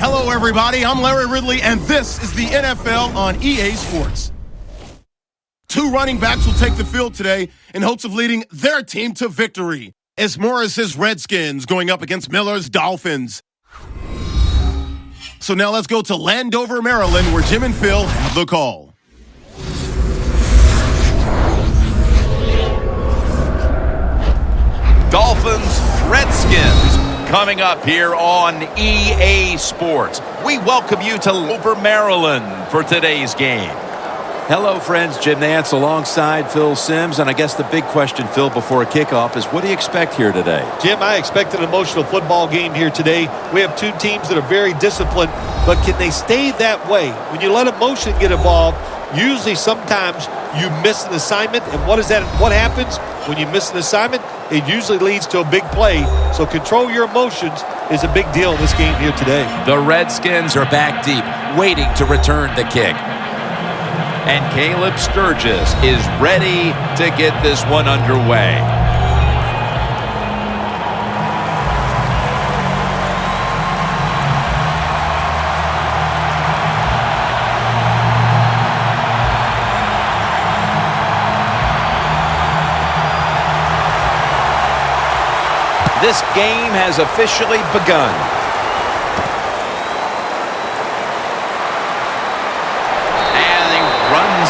Hello, everybody. I'm Larry Ridley, and this is the NFL on EA Sports. Two running backs will take the field today in hopes of leading their team to victory. It's Morris's Redskins going up against Miller's Dolphins. So now let's go to Landover, Maryland, where Jim and Phil have the call. Dolphins, Redskins, coming up here on EA Sports. We welcome you to Landover, Maryland for today's game. Hello, friends. Jim Nance alongside Phil Simms. And I guess the big question, Phil, before a kickoff is what do you expect here today? Jim, I expect an emotional football game here today. We have two teams that are very disciplined, but can they stay that way? When you let emotion get involved, usually sometimes you miss an assignment. And what happens when you miss an assignment? It usually leads to a big play. So control your emotions is a big deal in this game here today. The Redskins are back deep, waiting to return the kick. And Caleb Sturgis is ready to get this one underway. This game has officially begun.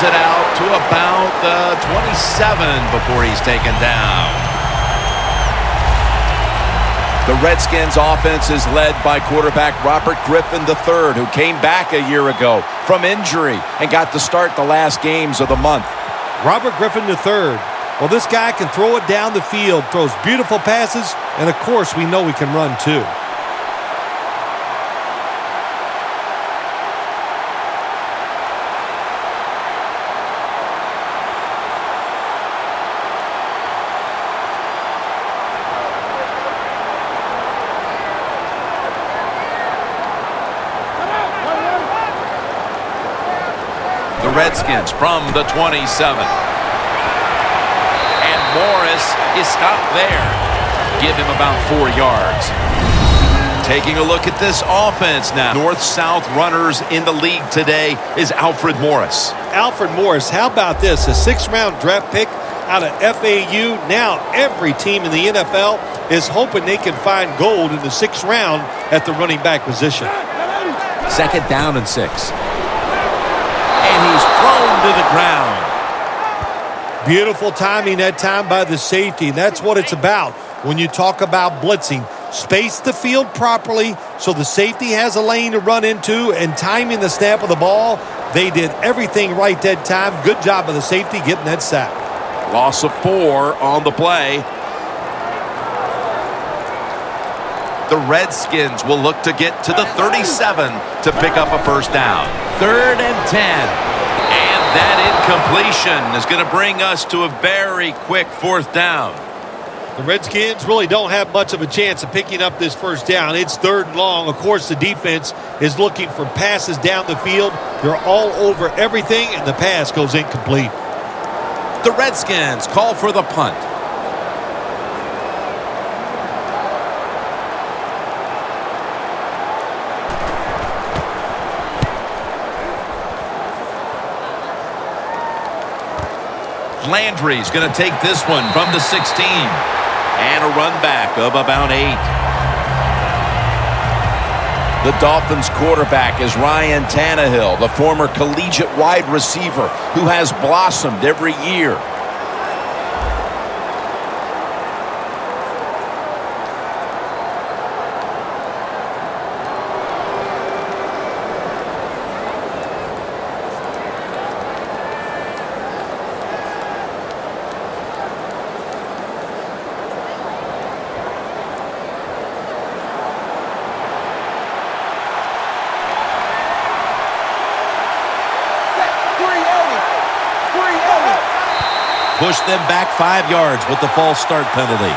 It out to about the 27 before he's taken down. The Redskins offense is led by quarterback Robert Griffin III, who came back a year ago from injury and got to start the last games of the month. Robert Griffin III. Well, this guy can throw it down the field, throws beautiful passes, and of course we know he can run too. Redskins from the 27. And Morris is stopped there. Give him about 4 yards. Taking a look at this offense now. North-South runners in the league today is Alfred Morris. Alfred Morris, how about this? A 6th-round draft pick out of FAU. Now every team in the NFL is hoping they can find gold in the 6th round at the running back position. 2nd down and 6. And he's thrown to the ground. Beautiful timing that time by the safety. That's what it's about when you talk about blitzing. Space the field properly so the safety has a lane to run into, and timing the snap of the ball. They did everything right that time. Good job of the safety getting that sack. Loss of 4 on the play. The Redskins will look to get to the 37 to pick up a first down. 3rd and 10. And that incompletion is going to bring us to a very quick 4th down. The Redskins really don't have much of a chance of picking up this first down. It's 3rd and long. Of course, the defense is looking for passes down the field. They're all over everything, and the pass goes incomplete. The Redskins call for the punt. Landry's going to take this one from the 16. And a run back of about 8. The Dolphins quarterback is Ryan Tannehill, the former collegiate wide receiver who has blossomed every year. Push them back 5 yards with the false start penalty.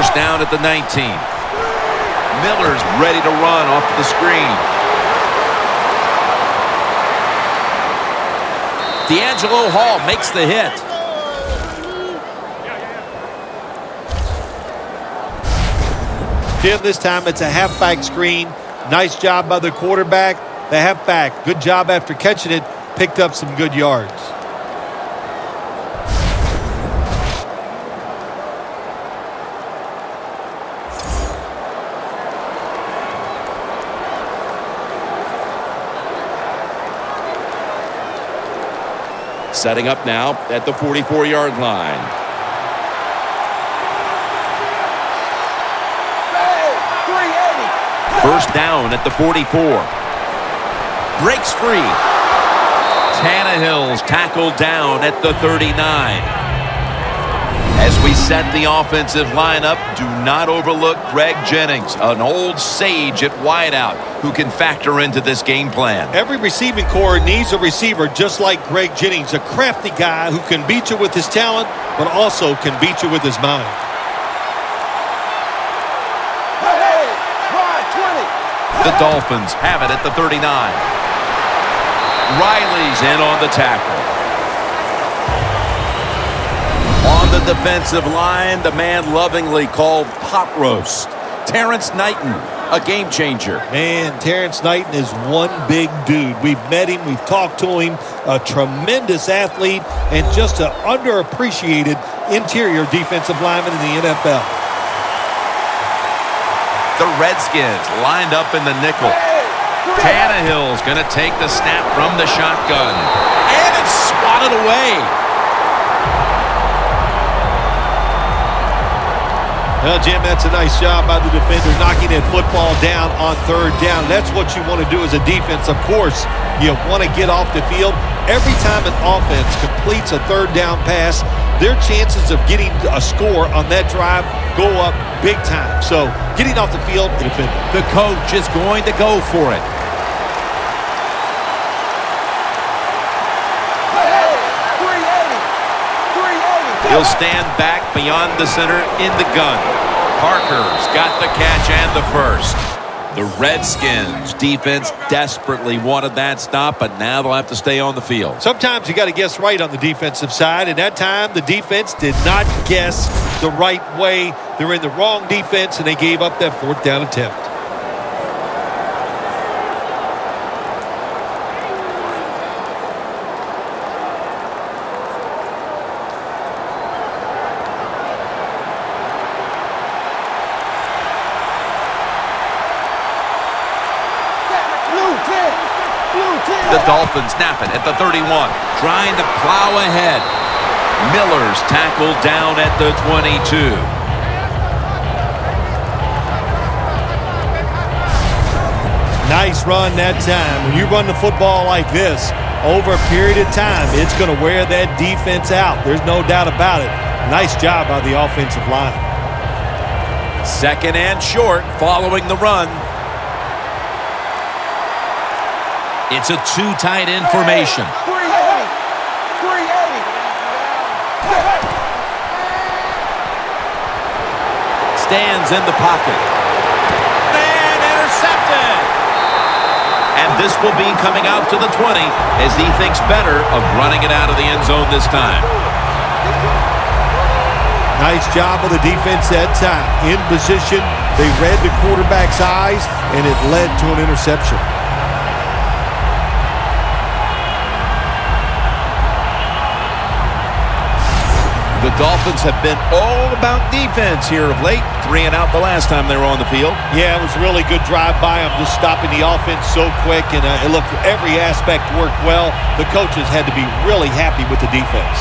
First down at the 19. Miller's ready to run off the screen. D'Angelo Hall makes the hit. Jim, this time it's a halfback screen. Nice job by the quarterback. The halfback, good job after catching it. Picked up some good yards. Setting up now at the 44-yard line. First down at the 44. Breaks free. Tannehill's tackled down at the 39. As we set the offensive lineup, do not overlook Greg Jennings, an old sage at wideout who can factor into this game plan. Every receiving corps needs a receiver just like Greg Jennings, a crafty guy who can beat you with his talent, but also can beat you with his mind. The Dolphins have it at the 39. Riley's in on the tackle. On the defensive line, the man lovingly called Pot Roast, Terrence Knighton, a game changer. Man, Terrence Knighton is one big dude. We've met him. We've talked to him. A tremendous athlete and just an underappreciated interior defensive lineman in the NFL. The Redskins lined up in the nickel. Tannehill's going to take the snap from the shotgun. And it's swatted away. Well, Jim, that's a nice job by the defender knocking that football down on third down. That's what you want to do as a defense. Of course, you want to get off the field. Every time an offense completes a third down pass, their chances of getting a score on that drive go up big time. So getting off the field, the coach is going to go for it. He'll stand back beyond the center in the gun. Parker's got the catch and the first. The Redskins defense desperately wanted that stop, but now they'll have to stay on the field. Sometimes you got to guess right on the defensive side, and that time the defense did not guess the right way. They were in the wrong defense, and they gave up that fourth down attempt. The Dolphins snap it at the 31, trying to plow ahead. Miller's tackled down at the 22. Nice run that time. When you run the football like this, over a period of time, it's going to wear that defense out. There's no doubt about it. Nice job by the offensive line. Second and short following the run. It's a two-tight end formation. Stands in the pocket. And intercepted. And this will be coming out to the 20 as he thinks better of running it out of the end zone this time. Nice job of the defense that time. In position, they read the quarterback's eyes, and it led to an interception. The Dolphins have been all about defense here of late. 3 and out the last time they were on the field. Yeah, it was a really good drive by them, just stopping the offense so quick, and it looked every aspect worked well. The coaches had to be really happy with the defense.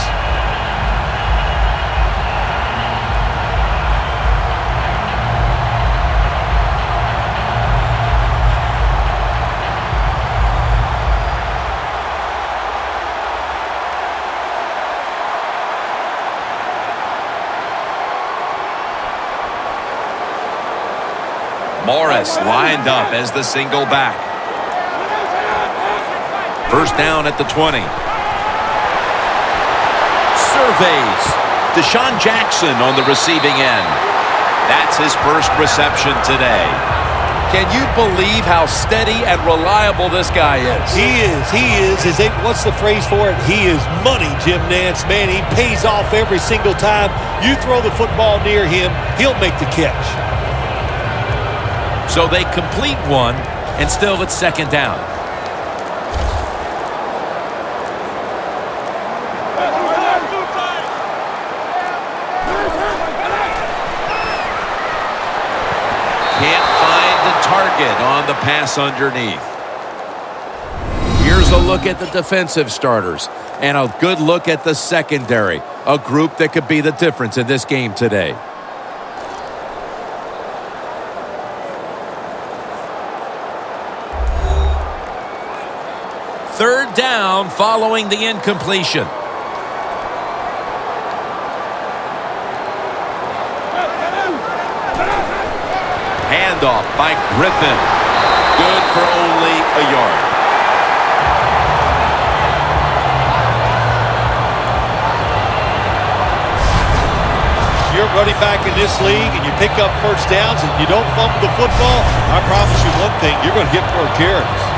Morris lined up as the single back. First down at the 20. Surveys. Deshaun Jackson on the receiving end. That's his first reception today. Can you believe how steady and reliable this guy is? He is. What's the phrase for it? He is money, Jim Nantz. Man, he pays off every single time. You throw the football near him, he'll make the catch. So they complete one, and still it's second down. Can't find the target on the pass underneath. Here's a look at the defensive starters and a good look at the secondary, a group that could be the difference in this game today. Third down following the incompletion. Handoff by Griffin. Good for only a yard. You're running back in this league and you pick up first downs and you don't fumble the football, I promise you one thing, you're going to get more carries.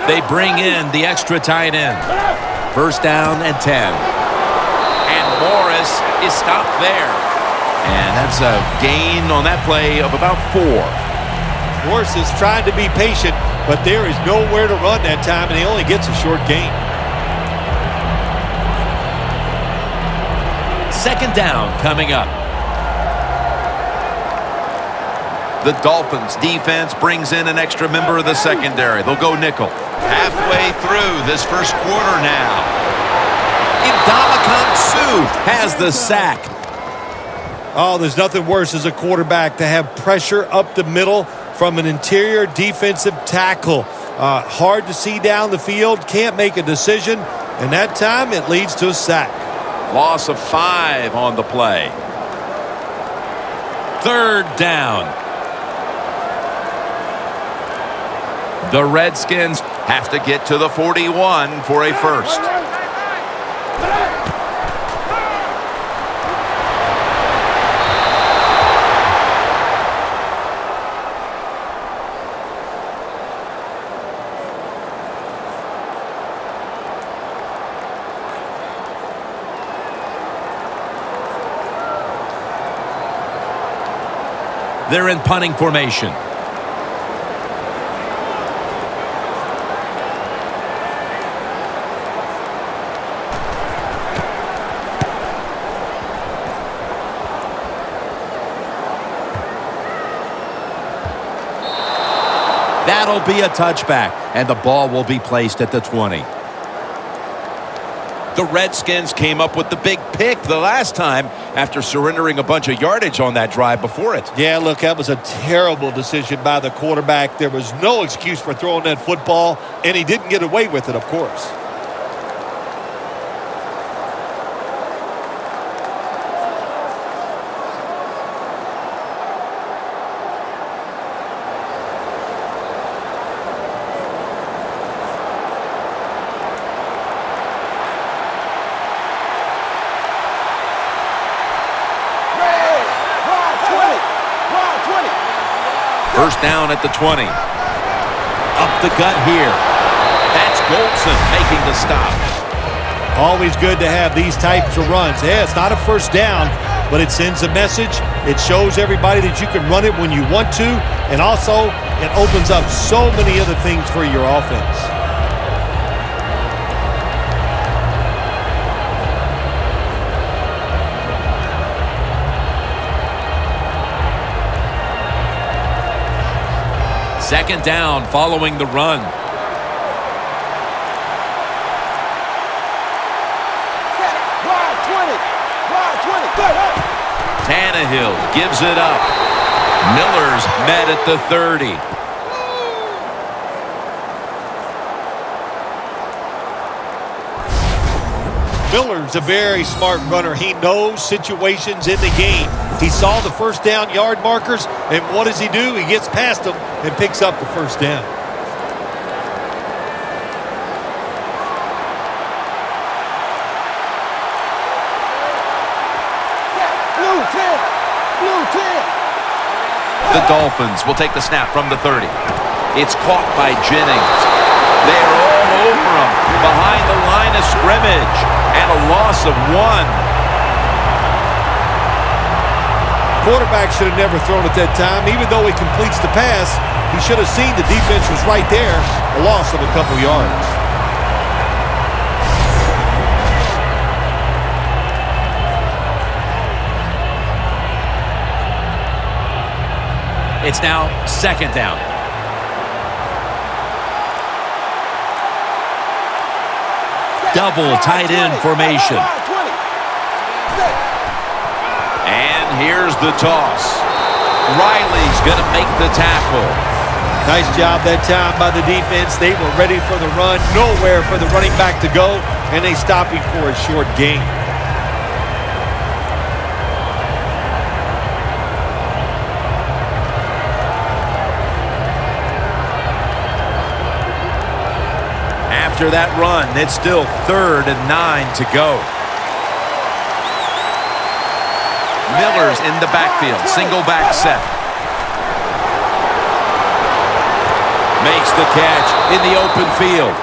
They bring in the extra tight end. First down and 10. And Morris is stopped there. And that's a gain on that play of about 4. Morris is trying to be patient, but there is nowhere to run that time, and he only gets a short gain. Second down coming up. The Dolphins defense brings in an extra member of the secondary. They'll go nickel. Halfway through this first quarter now. Ndamukong Suh has the sack. Oh, there's nothing worse as a quarterback to have pressure up the middle from an interior defensive tackle. Hard to see down the field, can't make a decision, and that time it leads to a sack. Loss of 5 on the play. Third down. The Redskins have to get to the 41 for a first. They're in punting formation. That'll be a touchback, and the ball will be placed at the 20. The Redskins came up with the big pick the last time after surrendering a bunch of yardage on that drive before it. Yeah, look, that was a terrible decision by the quarterback. There was no excuse for throwing that football, and he didn't get away with it, of course. First down at the 20. Up the gut here. That's Goldson making the stop. Always good to have these types of runs. Yeah, it's not a first down, but it sends a message. It shows everybody that you can run it when you want to, and also it opens up so many other things for your offense. Second down following the run. Tannehill gives it up. Miller's met at the 30. Miller's a very smart runner. He knows situations in the game. He saw the first down yard markers, and what does he do? He gets past them and picks up the first down. The Dolphins will take the snap from the 30. It's caught by Jennings. They're all over him behind the line of scrimmage, and a loss of 1. Quarterback should have never thrown at that time. Even though he completes the pass, he should have seen the defense was right there. A loss of a couple yards. It's now 2nd down. Double tight end formation. And here's the toss. Riley's going to make the tackle. Nice job that time by the defense. They were ready for the run. Nowhere for the running back to go. And they stop him for a short gain. After that run, it's still 3rd and 9 to go. Miller's in the backfield. Single back set. Makes the catch in the open field.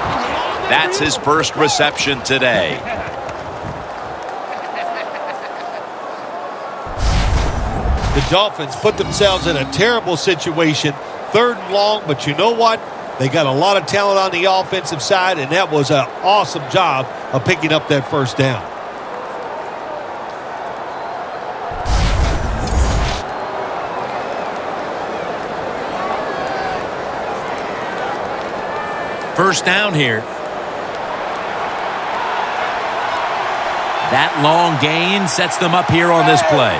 That's his first reception today. The Dolphins put themselves in a terrible situation. 3rd and long, but you know what? They got a lot of talent on the offensive side, and that was an awesome job of picking up that 1st down. First down here. That long gain sets them up here on this play.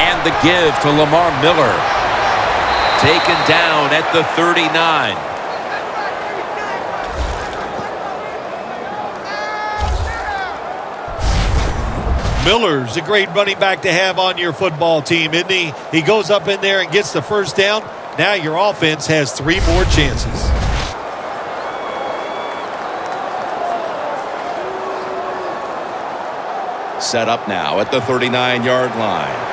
And the give to Lamar Miller. Taken down at the 39. Miller's a great running back to have on your football team, isn't he? He goes up in there and gets the 1st down. Now your offense has 3 more chances. Set up now at the 39-yard line.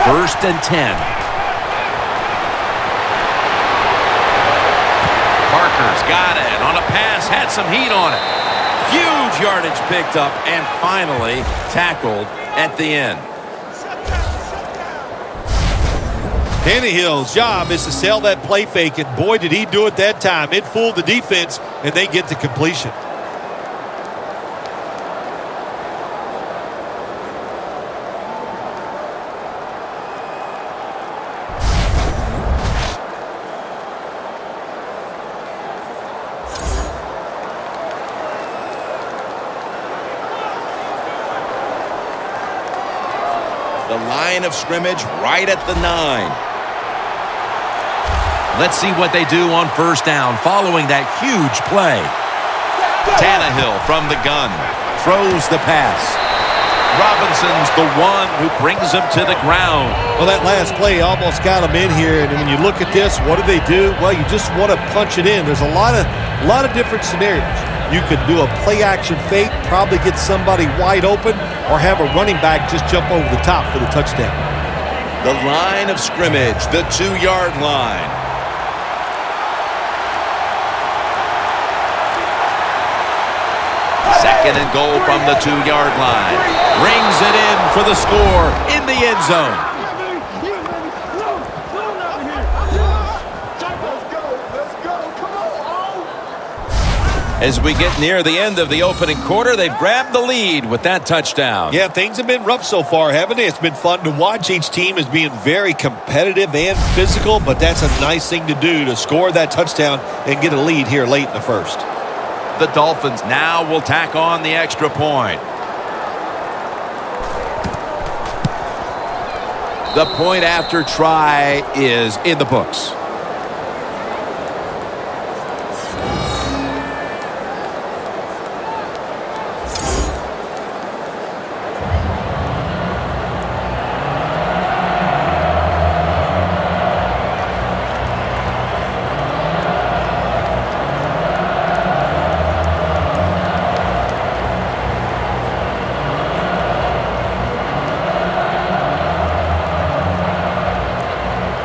First and 10. Parker's got it on a pass, had some heat on it. Huge yardage picked up and finally tackled at the end. Tannehill's job is to sell that play fake, and boy, did he do it that time. It fooled the defense, and they get the completion. The line of scrimmage right at the 9. Let's see what they do on 1st down following that huge play. Tannehill from the gun. Throws the pass. Robinson's the one who brings him to the ground. Well, that last play almost got him in here, and when you look at this, what do they do? Well, you just want to punch it in. There's a lot of different scenarios. You could do a play-action fake, probably get somebody wide open, or have a running back just jump over the top for the touchdown. The line of scrimmage, the 2-yard line. Second and goal from the 2-yard line. Rings it in for the score in the end zone. As we get near the end of the opening quarter, they've grabbed the lead with that touchdown. Yeah, things have been rough so far, haven't they? It's been fun to watch. Each team is being very competitive and physical, but that's a nice thing to do, to score that touchdown and get a lead here late in the 1st. The Dolphins now will tack on the extra point. The point after try is in the books.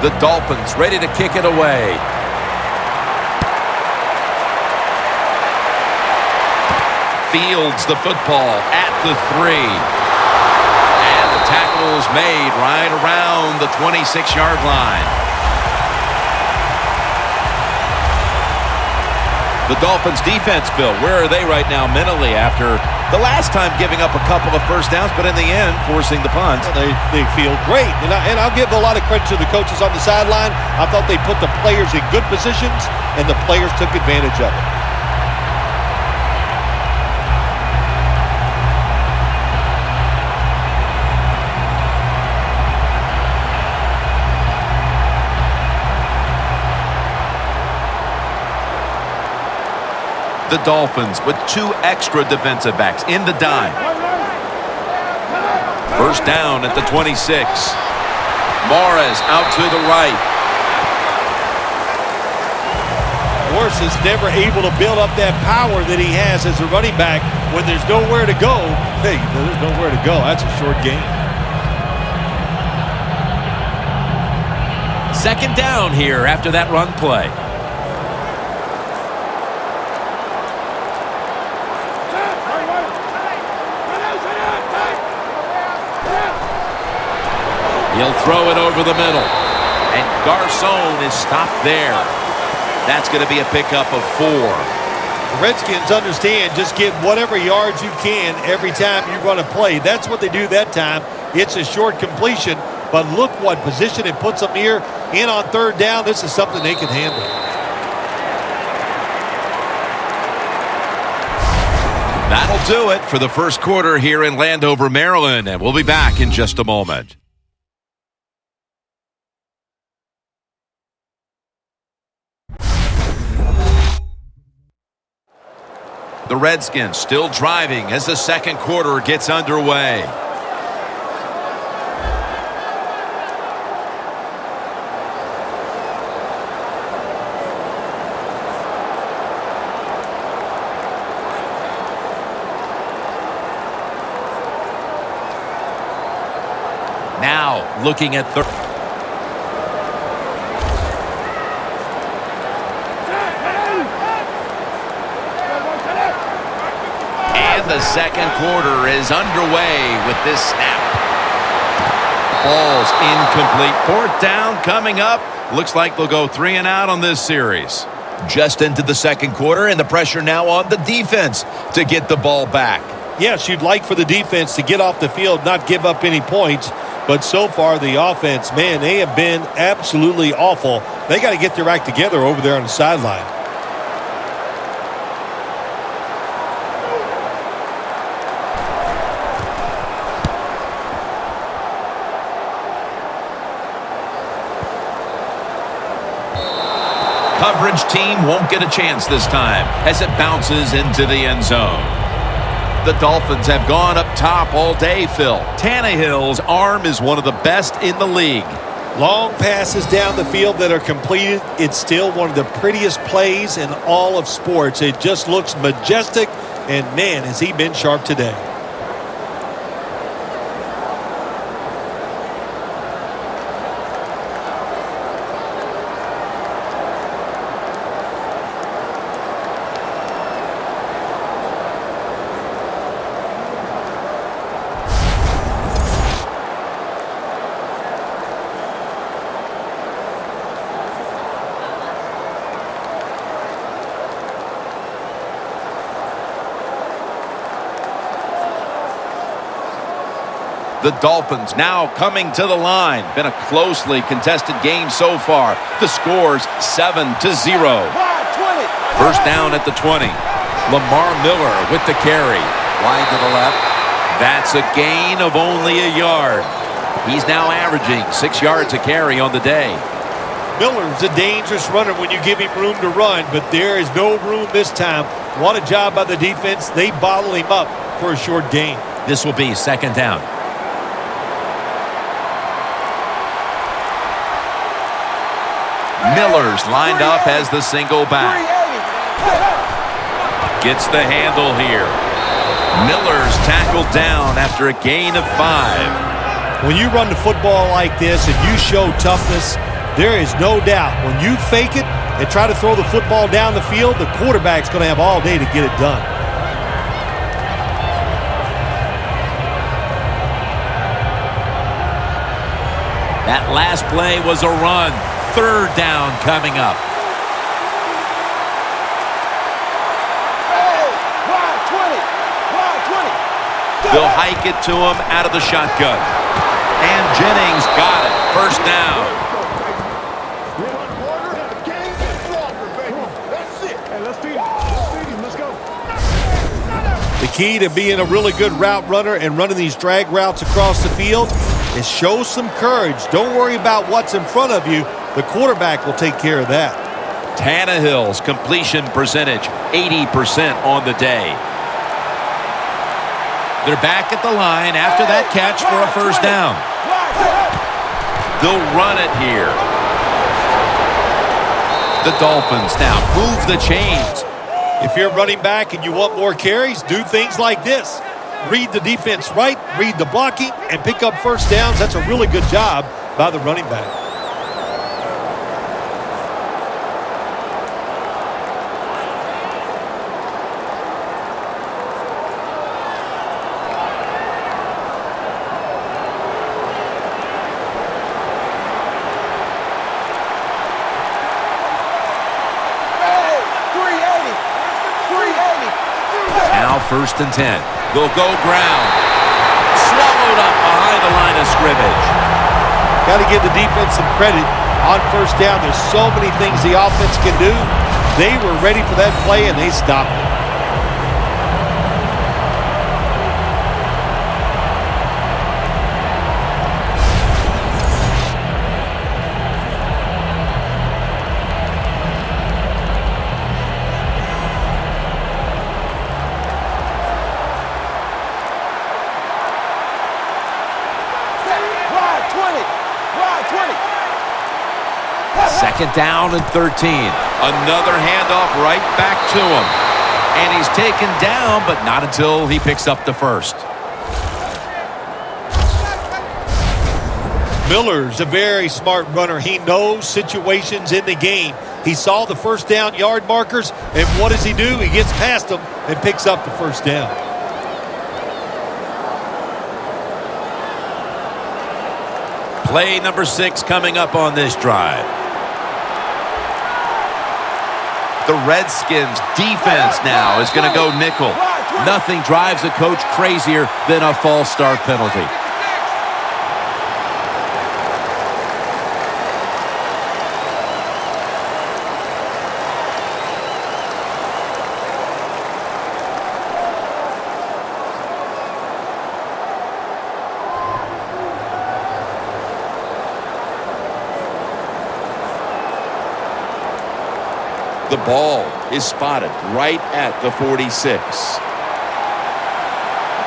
The Dolphins ready to kick it away. Fields the football at the 3. And the tackle's made right around the 26-yard line. The Dolphins defense, Bill, where are they right now mentally after the last time giving up a couple of first downs, but in the end, forcing the punt? Well, they feel great. And I'll give a lot of credit to the coaches on the sideline. I thought they put the players in good positions, and the players took advantage of it. The Dolphins with 2 extra defensive backs in the dime. First down at the 26. Morris out to the right. Morris is never able to build up that power that he has as a running back when there's nowhere to go. Hey, there's nowhere to go. That's a short game. Second down here after that run play. He'll throw it over the middle. And Garcon is stopped there. That's going to be a pickup of 4. The Redskins understand just get whatever yards you can every time you run a play. That's what they do that time. It's a short completion, but look what position it puts them here in on third down. This is something they can handle. That'll do it for the first quarter here in Landover, Maryland, and we'll be back in just a moment. The Redskins still driving as the second quarter gets underway. Now looking at third. The second quarter is underway with this snap. Falls incomplete. Fourth down coming up. Looks like they'll go 3 and out on this series. Just into the second quarter, and the pressure now on the defense to get the ball back. Yes, you'd like for the defense to get off the field, not give up any points. But so far, the offense, man, they have been absolutely awful. They got to get their act together over there on the sideline. Coverage team won't get a chance this time as it bounces into the end zone. The Dolphins have gone up top all day, Phil. Tannehill's arm is one of the best in the league. Long passes down the field that are completed. It's still one of the prettiest plays in all of sports. It just looks majestic, and man, has he been sharp today. The Dolphins now coming to the line. Been a closely contested game so far. The score's 7-0. First down at the 20. Lamar Miller with the carry. Wide to the left. That's a gain of only a yard. He's now averaging 6 yards a carry on the day. Miller's a dangerous runner when you give him room to run, but there is no room this time. What a job by the defense. They bottle him up for a short gain. This will be second down. Miller's lined up as the single back. Gets the handle here. Miller's tackled down after a gain of 5. When you run the football like this and you show toughness, There is no doubt when you fake it and try to throw the football down the field, the quarterback's going to have all day to get it done. That last play was a run. Third down coming up. They'll hike it to him out of the shotgun. And Jennings got it. First down. The key to being a really good route runner and running these drag routes across the field is show some courage. Don't worry about what's in front of you. The quarterback will take care of that. Tannehill's completion percentage, 80% on the day. They're back at the line after that catch for a first down. They'll run it here. The Dolphins now move the chains. If you're running back and you want more carries, do things like this. Read the defense right, read the blocking, and pick up first downs. That's a really good job by the running back. First and 10. They'll go ground. Swallowed up behind the line of scrimmage. Got to give the defense some credit on first down. There's so many things the offense can do. They were ready for that play, and they stopped it. Second down and 13. Another handoff right back to him. And he's taken down, but not until he picks up the first. Miller's a very smart runner. He knows situations in the game. He saw the first down yard markers, and what does he do? He gets past them and picks up the first down. Play number 6 coming up on this drive. The Redskins defense now is going to go nickel. Nothing drives a coach crazier than a false start penalty. The ball is spotted right at the 46.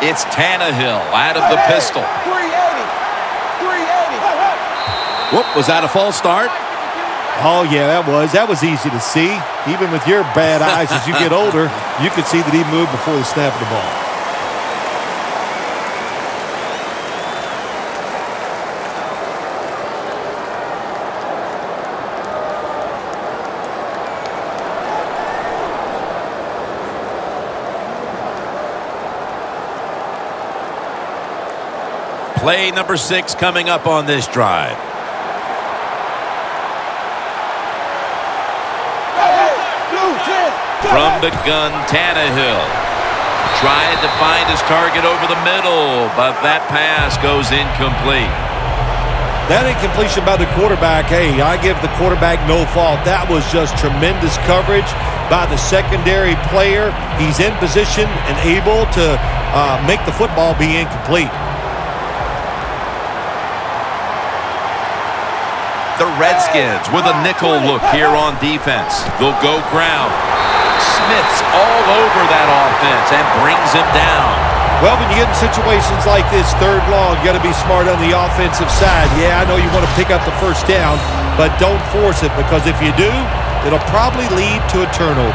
It's Tannehill out of the pistol. 380. Whoop, was that a false start? Oh, yeah, that was easy to see. Even with your bad eyes as you get older, you could see that he moved before the snap of the ball. Play number 6 coming up on this drive. From the gun, Tannehill tried to find his target over the middle, but that pass goes incomplete. That incompletion by the quarterback, hey, I give the quarterback no fault. That was just tremendous coverage by the secondary player. He's in position and able to make the football be incomplete. The Redskins with a nickel look here on defense. They'll go ground. Smith's all over that offense and brings him down. Well, when you get in situations like this, third long, you got to be smart on the offensive side. Yeah, I know you want to pick up the first down, but don't force it, because if you do, it'll probably lead to a turnover.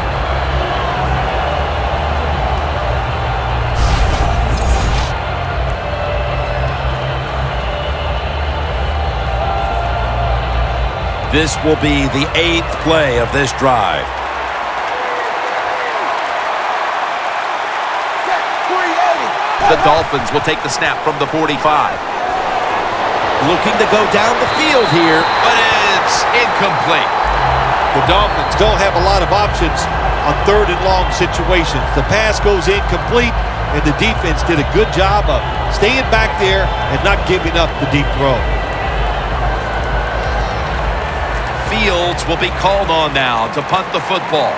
This will be the 8th play of this drive. The Dolphins will take the snap from the 45. Looking to go down the field here, But it's incomplete. The Dolphins don't have a lot of options on 3rd and long situations. The pass goes incomplete, and the defense did a good job of staying back there and not giving up the deep throw. Fields will be called on now to punt the football.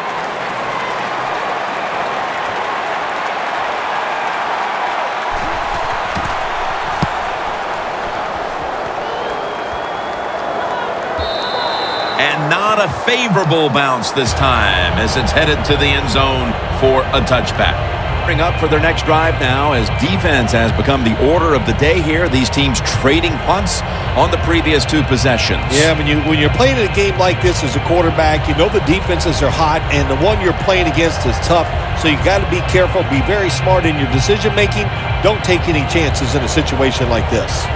And not a favorable bounce this time as it's headed to the end zone for a touchback. bring up for their next drive now as defense has become the order of the day here. These teams trading punts on the previous 2 possessions. Yeah, when you're playing in a game like this as a quarterback, you know the defenses are hot, and the one you're playing against is tough, so you got to be careful, be very smart in your decision-making. Don't take any chances in a situation like this.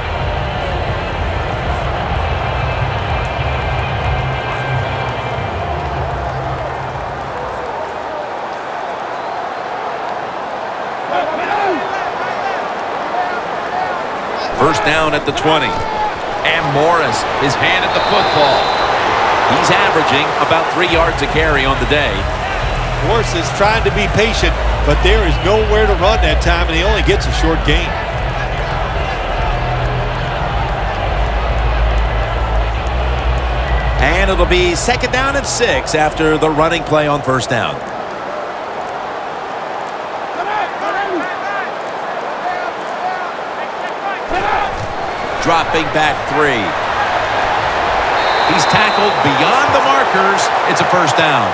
First down at the 20. And Morris is handed the football. He's averaging about 3 yards a carry on the day. Morris is trying to be patient, but there is nowhere to run that time, and he only gets a short gain. And it'll be 2nd down and 6 after the running play on first down. Dropping back 3. He's tackled beyond the markers. It's a first down.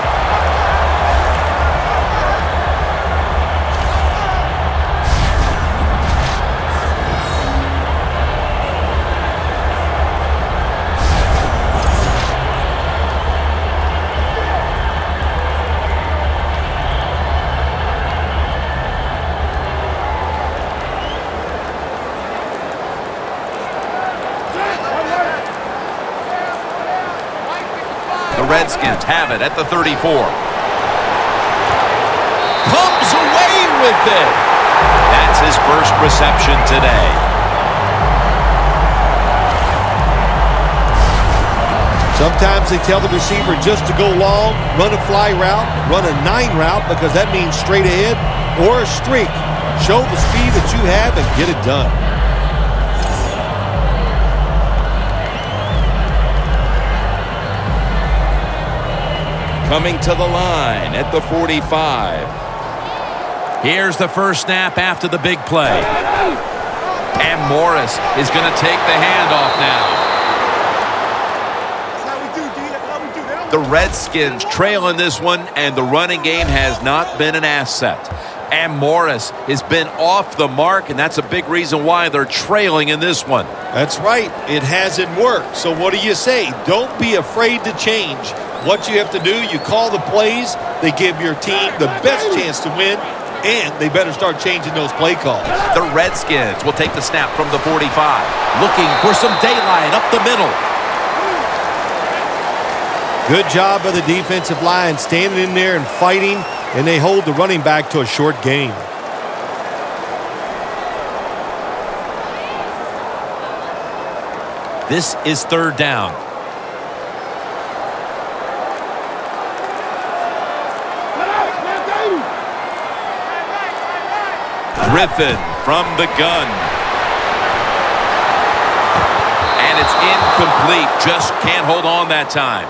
Redskins have it at the 34. Comes away with it. That's his first reception today. Sometimes they tell the receiver just to go long, run a fly route, run a 9 route, because that means straight ahead or a streak. Show the speed that you have and get it done. Coming to the line at the 45. Here's the first snap after the big play. And Morris is going to take the handoff now. The Redskins trail in this one, and the running game has not been an asset. And Morris has been off the mark, and that's a big reason why they're trailing in this one. That's right. It hasn't worked. So what do you say? Don't be afraid to change. What you have to do, you call the plays. They give your team the best chance to win, and they better start changing those play calls. The Redskins will take the snap from the 45. Looking for some daylight up the middle. Good job by the defensive line standing in there and fighting, and they hold the running back to a short gain. This is 3rd down. Griffin from the gun. And it's incomplete. Just can't hold on that time.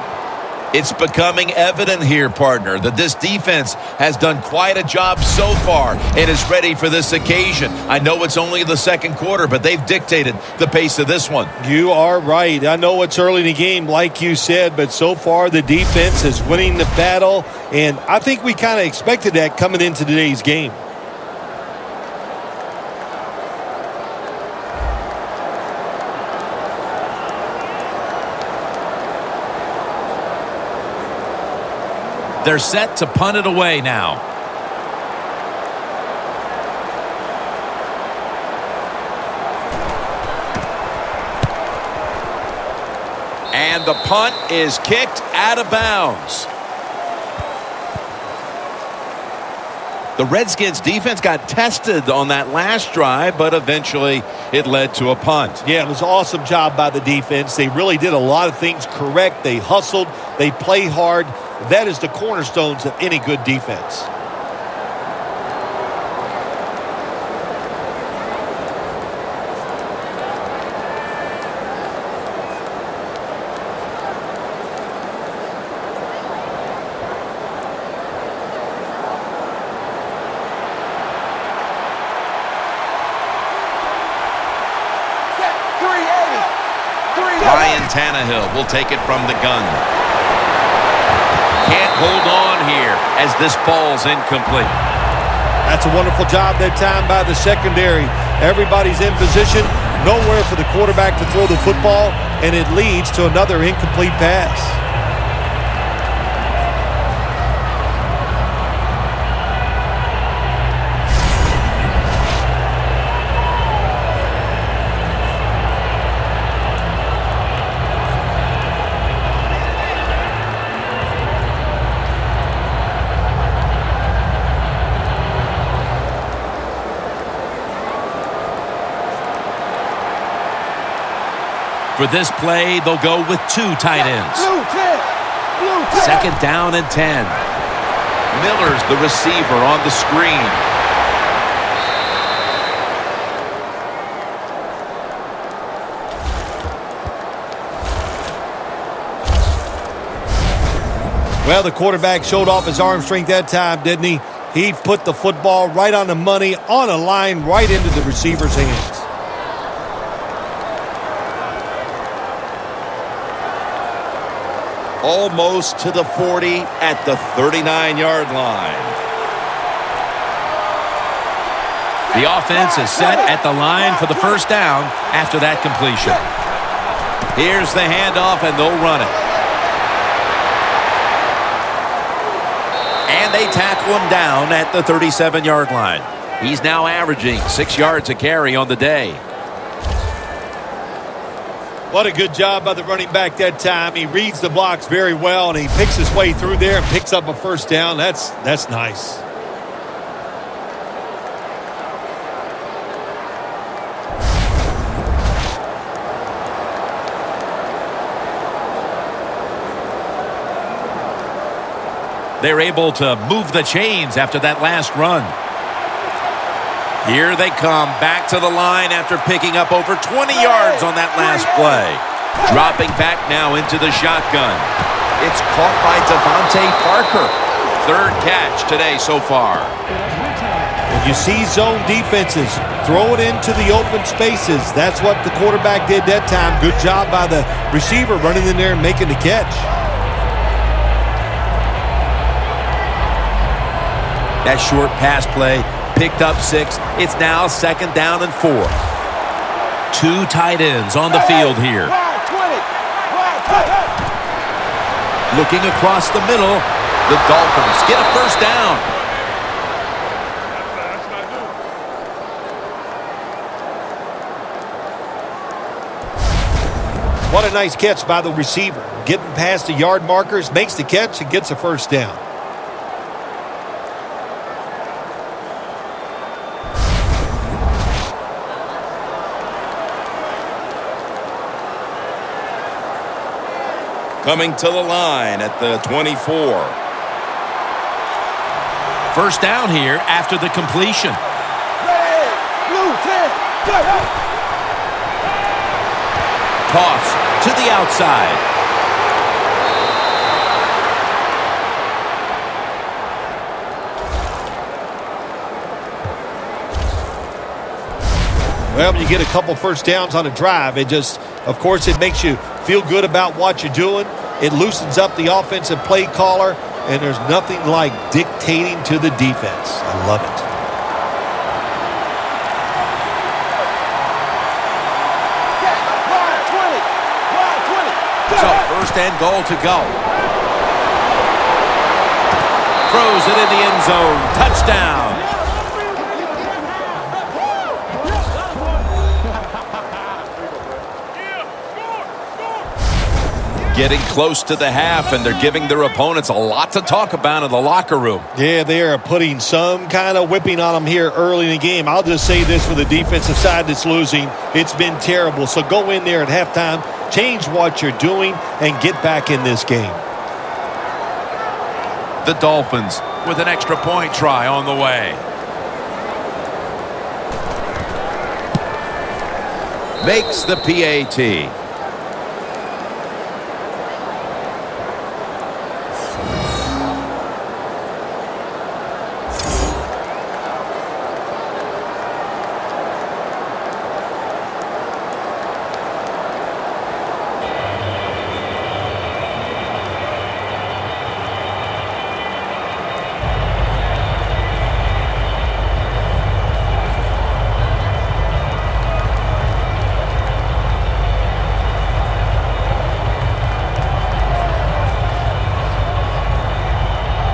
It's becoming evident here, partner, that this defense has done quite a job so far and is ready for this occasion. I know it's only the 2nd quarter, but they've dictated the pace of this one. You are right. I know it's early in the game, like you said, but so far the defense is winning the battle, and I think we kind of expected that coming into today's game. They're set to punt it away now. And the punt is kicked out of bounds. The Redskins defense got tested on that last drive, but eventually it led to a punt. Yeah, it was an awesome job by the defense. They really did a lot of things correct. They hustled. They played hard. That is the cornerstones of any good defense. Ryan Tannehill will take it from the gun. Can't hold on here as this ball's incomplete. That's a wonderful job that time by the secondary. Everybody's in position, nowhere for the quarterback to throw the football, and it leads to another incomplete pass. For this play, they'll go with 2 tight ends. Second down and 10. Miller's the receiver on the screen. Well, the quarterback showed off his arm strength that time, didn't he? He put the football right on the money, on a line, right into the receiver's hands. Almost to the 40 at the 39-yard line. The offense is set at the line for the first down after that completion. Here's the handoff, and they'll run it. And they tackle him down at the 37-yard line. He's now averaging 6 yards a carry on the day. What a good job by the running back that time. He reads the blocks very well, and he picks his way through there and picks up a first down. That's nice. They're able to move the chains after that last run. Here they come back to the line after picking up over 20 yards on that last play. Dropping back now into the shotgun. It's caught by Devontae Parker. 3rd catch today so far. When you see zone defenses, throw it into the open spaces. That's what the quarterback did that time. Good job by the receiver running in there and making the catch. That short pass play picked up 6. It's now 2nd down and 4. 2 tight ends on the field here. Looking across the middle, the Dolphins get a first down. What a nice catch by the receiver. Getting past the yard markers, makes the catch, and gets a first down. Coming to the line at the 24. First down here after the completion. Toss to the outside. Well, when you get a couple first downs on a drive, it just, of course, it makes you feel good about what you're doing. It loosens up the offensive play caller, and there's nothing like dictating to the defense. I love it. So 1st and goal to go. Throws it in the end zone. Touchdown. Getting close to the half, and they're giving their opponents a lot to talk about in the locker room. Yeah, they are putting some kind of whipping on them here early in the game. I'll just say this for the defensive side that's losing. It's been terrible. So go in there at halftime, change what you're doing, and get back in this game. The Dolphins with an extra point try on the way. Makes the PAT.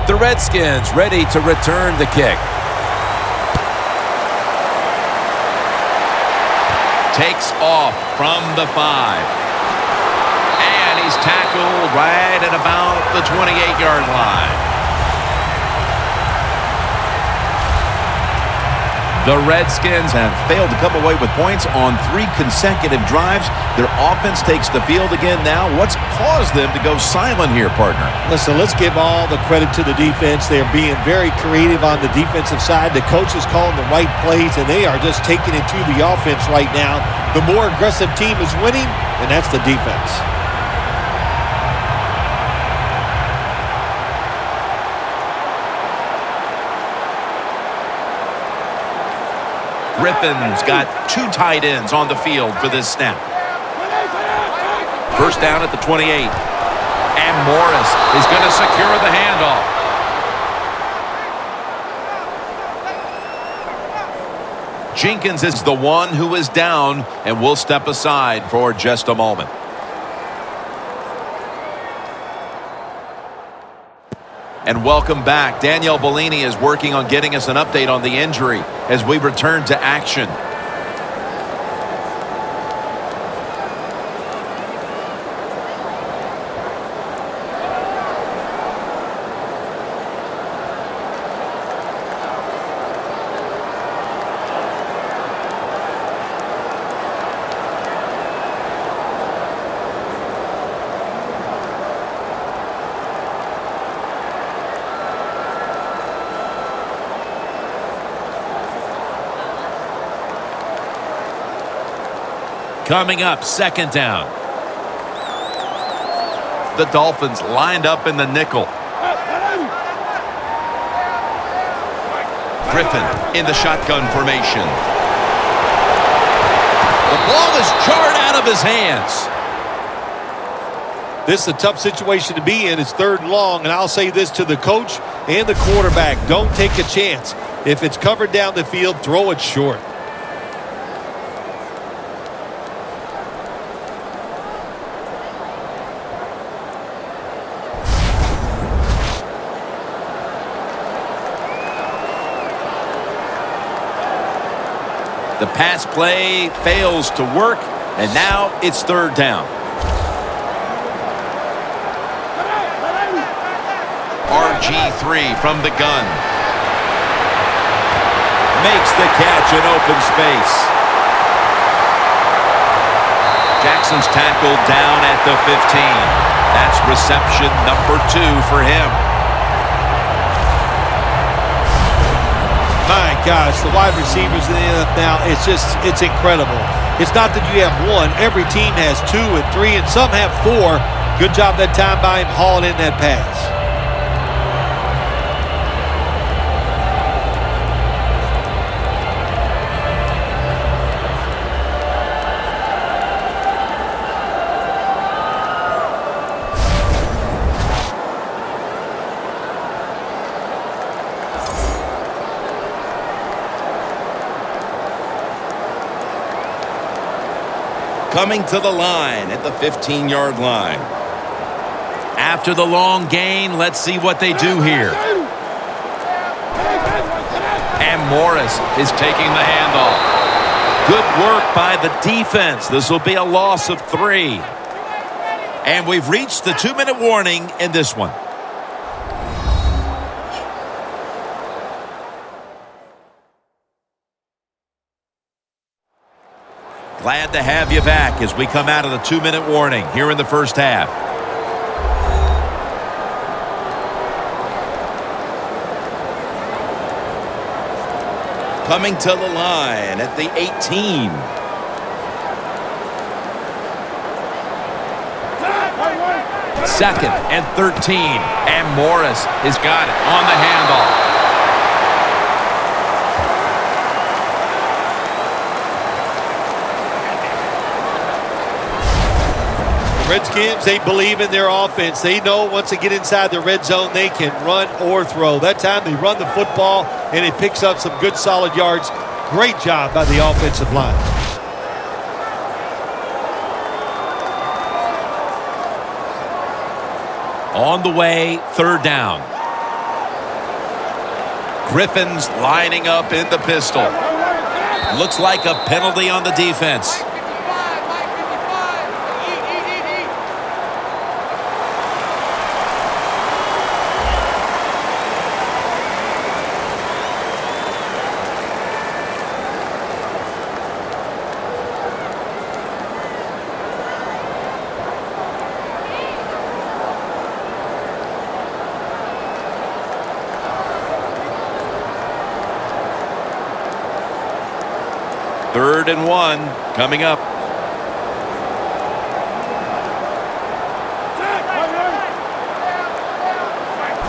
The Redskins ready to return the kick. Takes off from the 5. And he's tackled right at about the 28-yard line. The Redskins have failed to come away with points on 3 consecutive drives. Their offense takes the field again now. What's caused them to go silent here, partner? Listen, let's give all the credit to the defense. They're being very creative on the defensive side. The coach is calling the right plays, and they are just taking it to the offense right now. The more aggressive team is winning, and that's the defense. Griffin's got 2 tight ends on the field for this snap. First down at the 28. And Morris is going to secure the handoff. Jenkins is the one who is down, and will step aside for just a moment. And welcome back. Danielle Bellini is working on getting us an update on the injury as we return to action. Coming up, second down. The Dolphins lined up in the nickel. Griffin in the shotgun formation. The ball is jarred out of his hands. This is a tough situation to be in. It's 3rd and long, and I'll say this to the coach and the quarterback. Don't take a chance. If it's covered down the field, throw it short. The pass play fails to work, and now it's 3rd down. RG3 from the gun. Makes the catch in open space. Jackson's tackled down at the 15. That's reception number 2 for him. My gosh, the wide receivers in the NFL now, it's incredible. It's not that you have one. Every team has 2 and 3, and some have 4. Good job that time by him hauling in that pass. Coming to the line at the 15-yard line. After the long gain, let's see what they do here. And Morris is taking the handoff. Good work by the defense. This will be a loss of 3. And we've reached the 2-minute warning in this one. Glad to have you back as we come out of the 2-minute warning here in the first half. Coming to the line at the 18. Second and 13. And Morris has got it on the handoff. Redskins, they believe in their offense. They know once they get inside the red zone, they can run or throw. That time they run the football, and it picks up some good solid yards. Great job by the offensive line. On the way, third down. Griffin's lining up in the pistol. Looks like a penalty on the defense. Third and 1 coming up.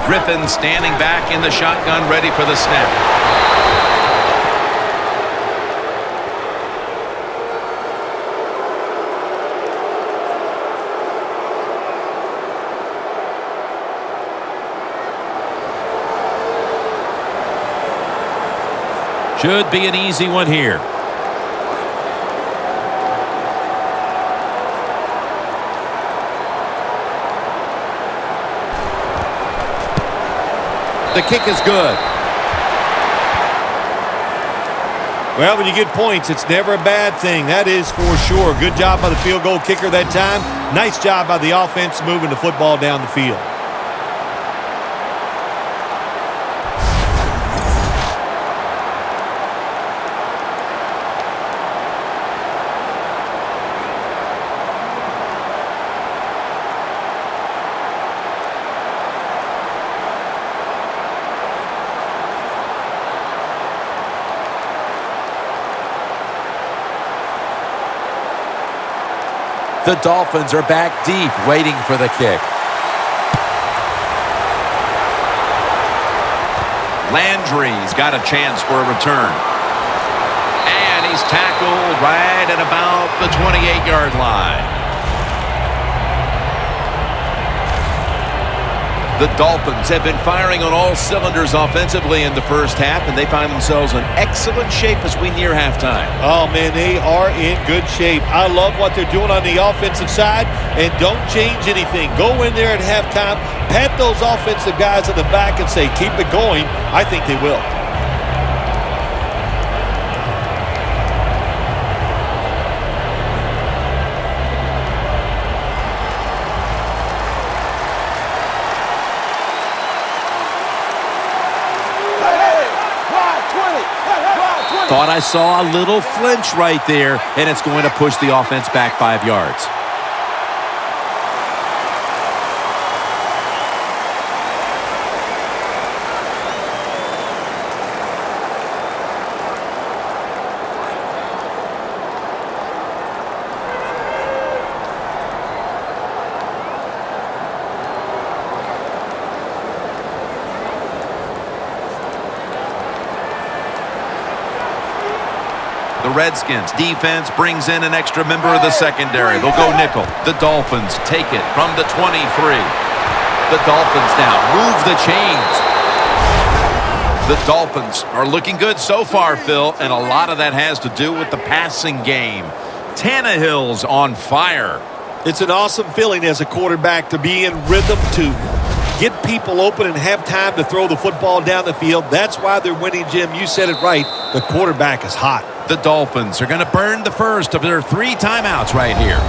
Griffin standing back in the shotgun, ready for the snap. Should be an easy one here. The kick is good. Well, when you get points, it's never a bad thing. That is for sure. Good job by the field goal kicker that time. Nice job by the offense moving the football down the field. The Dolphins are back deep, waiting for the kick. Landry's got a chance for a return. And he's tackled right at about the 28-yard line. The Dolphins have been firing on all cylinders offensively in the first half, and they find themselves in excellent shape as we near halftime. Oh, man, they are in good shape. I love what they're doing on the offensive side, and don't change anything. Go in there at halftime, pat those offensive guys in the back and say, keep it going. I think they will. Thought I saw a little flinch right there, and it's going to push the offense back 5 yards. The Redskins defense brings in an extra member of the secondary. They'll go nickel. The Dolphins take it from the 23. The Dolphins now move the chains. The Dolphins are looking good so far, Phil, and a lot of that has to do with the passing game. Tannehill's on fire. It's an awesome feeling as a quarterback to be in rhythm, to get people open and have time to throw the football down the field. That's why they're winning, Jim. You said it right. The quarterback is hot. The Dolphins are going to burn the first of their 3 timeouts right here.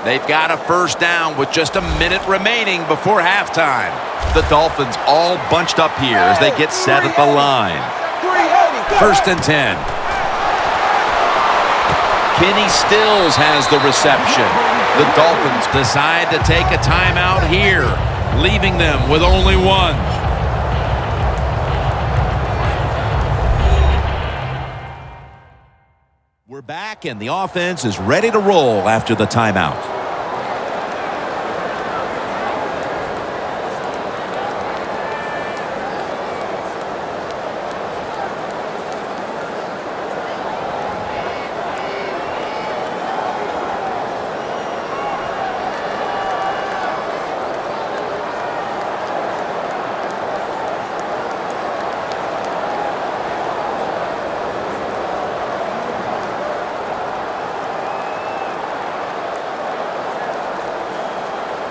They've got a first down with just a minute remaining before halftime. The Dolphins all bunched up here as they get set at the line. 1st and 10. Kenny Stills has the reception. The Dolphins decide to take a timeout here, leaving them with only one. We're back, and the offense is ready to roll after the timeout.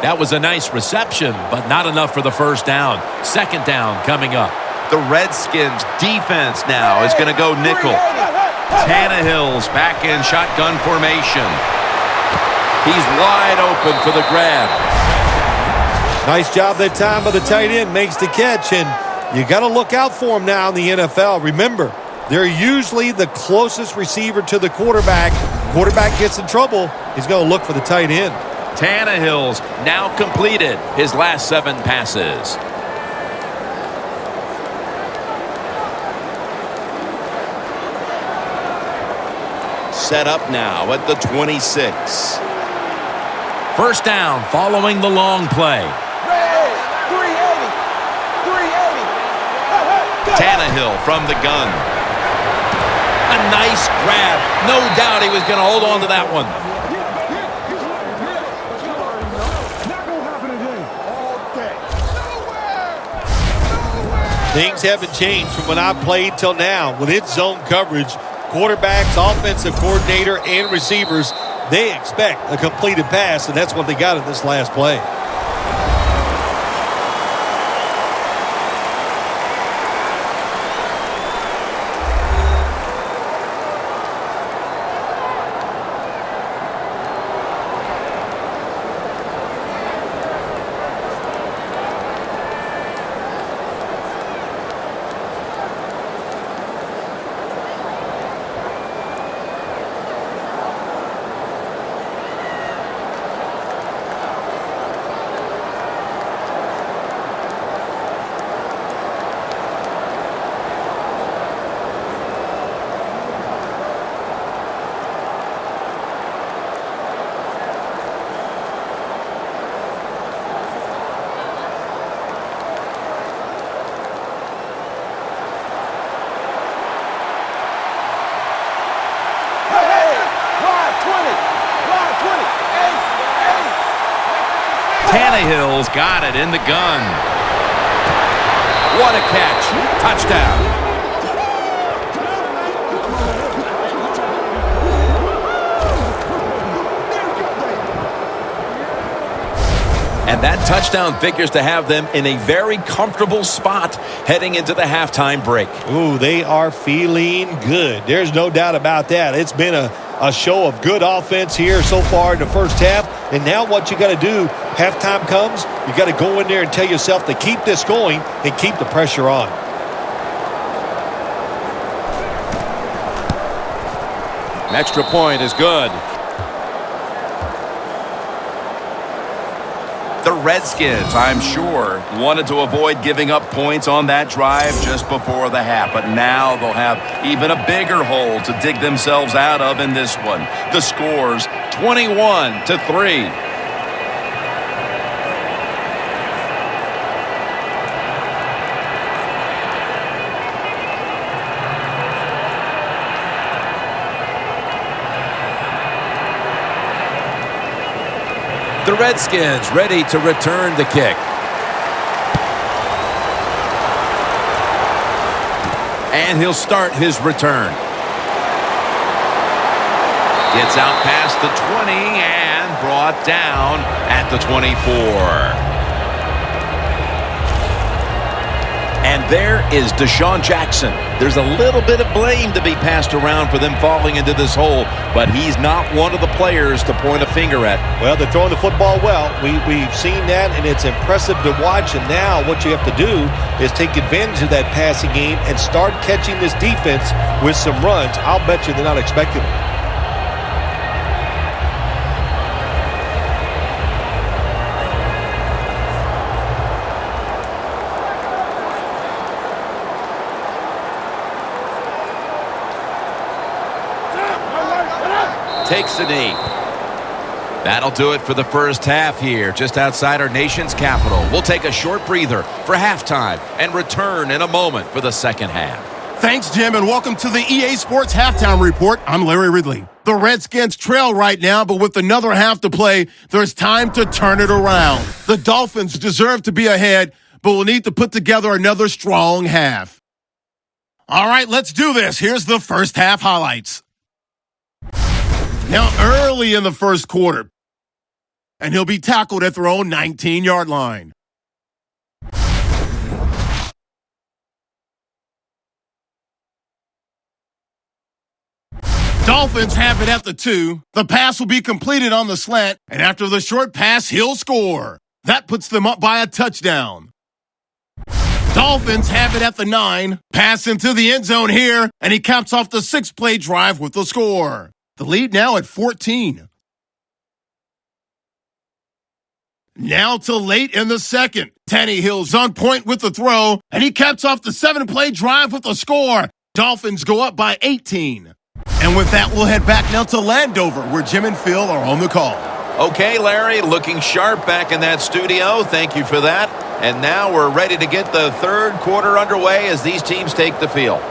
That was a nice reception, but not enough for the first down. 2nd down coming up. The Redskins defense now is going to go nickel. Tannehill's back in shotgun formation. He's wide open for the grab. Nice job that time by the tight end. Makes the catch, and you got to look out for him now in the NFL. Remember, they're usually the closest receiver to the quarterback. Quarterback gets in trouble, he's going to look for the tight end. Tannehill's now completed his last 7 passes. Set up now at the 26. First down following the long play. Tannehill from the gun. A nice grab. No doubt he was going to hold on to that one. Things haven't changed from when I played till now. With its zone coverage, quarterbacks, offensive coordinator, and receivers, they expect a completed pass, and that's what they got in this last play. Tannehill's got it in the gun. What a catch. Touchdown. And that touchdown figures to have them in a very comfortable spot heading into the halftime break. Ooh, they are feeling good. There's no doubt about that. It's been a show of good offense here so far in the first half. And now what you got to do, halftime comes, you got to go in there and tell yourself to keep this going and keep the pressure on. An extra point is good. The Redskins, I'm sure, wanted to avoid giving up points on that drive just before the half. But now they'll have even a bigger hole to dig themselves out of in this one. The score's 21-3. The Redskins ready to return the kick. And he'll start his return. Gets out past the 20 and brought down at the 24. And there is Deshaun Jackson. There's a little bit of blame to be passed around for them falling into this hole, but he's not one of the players to point a finger at. Well, they're throwing the football well. We've seen that, and it's impressive to watch. And now what you have to do is take advantage of that passing game and start catching this defense with some runs. I'll bet you they're not expecting it. Takes the knee. That'll do it for the first half here, just outside our nation's capital. We'll take a short breather for halftime and return in a moment for the second half. Thanks, Jim, and welcome to the EA Sports Halftime Report. I'm Larry Ridley. The Redskins trail right now, but with another half to play, there's time to turn it around. The Dolphins deserve to be ahead, but will need to put together another strong half. All right, let's do this. Here's the first half highlights. Now, early in the first quarter, and he'll be tackled at their own 19-yard line. Dolphins have it at the 2. The pass will be completed on the slant, and after the short pass, he'll score. That puts them up by a touchdown. Dolphins have it at the 9. Pass into the end zone here, and he caps off the 6-play drive with the score. The lead now at 14. Now to late in the second. Tannehill's on point with the throw, and he caps off the 7-play drive with the score. Dolphins go up by 18. And with that, we'll head back now to Landover, where Jim and Phil are on the call. Okay, Larry, looking sharp back in that studio. Thank you for that. And now we're ready to get the third quarter underway as these teams take the field.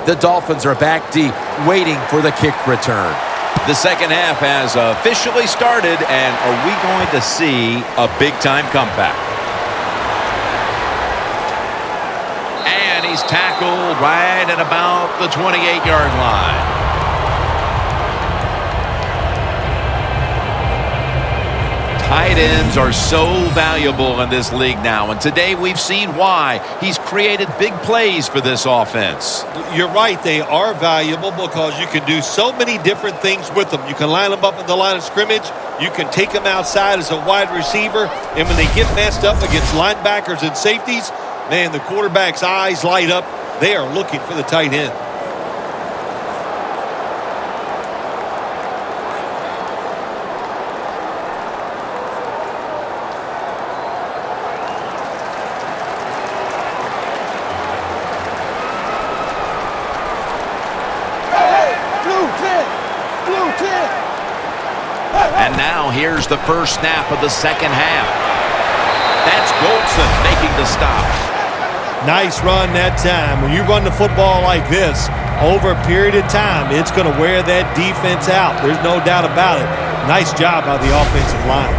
The Dolphins are back deep, waiting for the kick return. The second half has officially started, and are we going to see a big-time comeback? And he's tackled right at about the 28-yard line. Tight ends are so valuable in this league now, and today we've seen why. He's created big plays for this offense. You're right, they are valuable because you can do so many different things with them. You can line them up in the line of scrimmage. You can take them outside as a wide receiver, and when they get matched up against linebackers and safeties, man, the quarterback's eyes light up. They are looking for the tight end. And now here's the first snap of the second half. That's Goldson making the stop. Nice run that time. When you run the football like this, over a period of time, it's going to wear that defense out. There's no doubt about it. Nice job by the offensive line.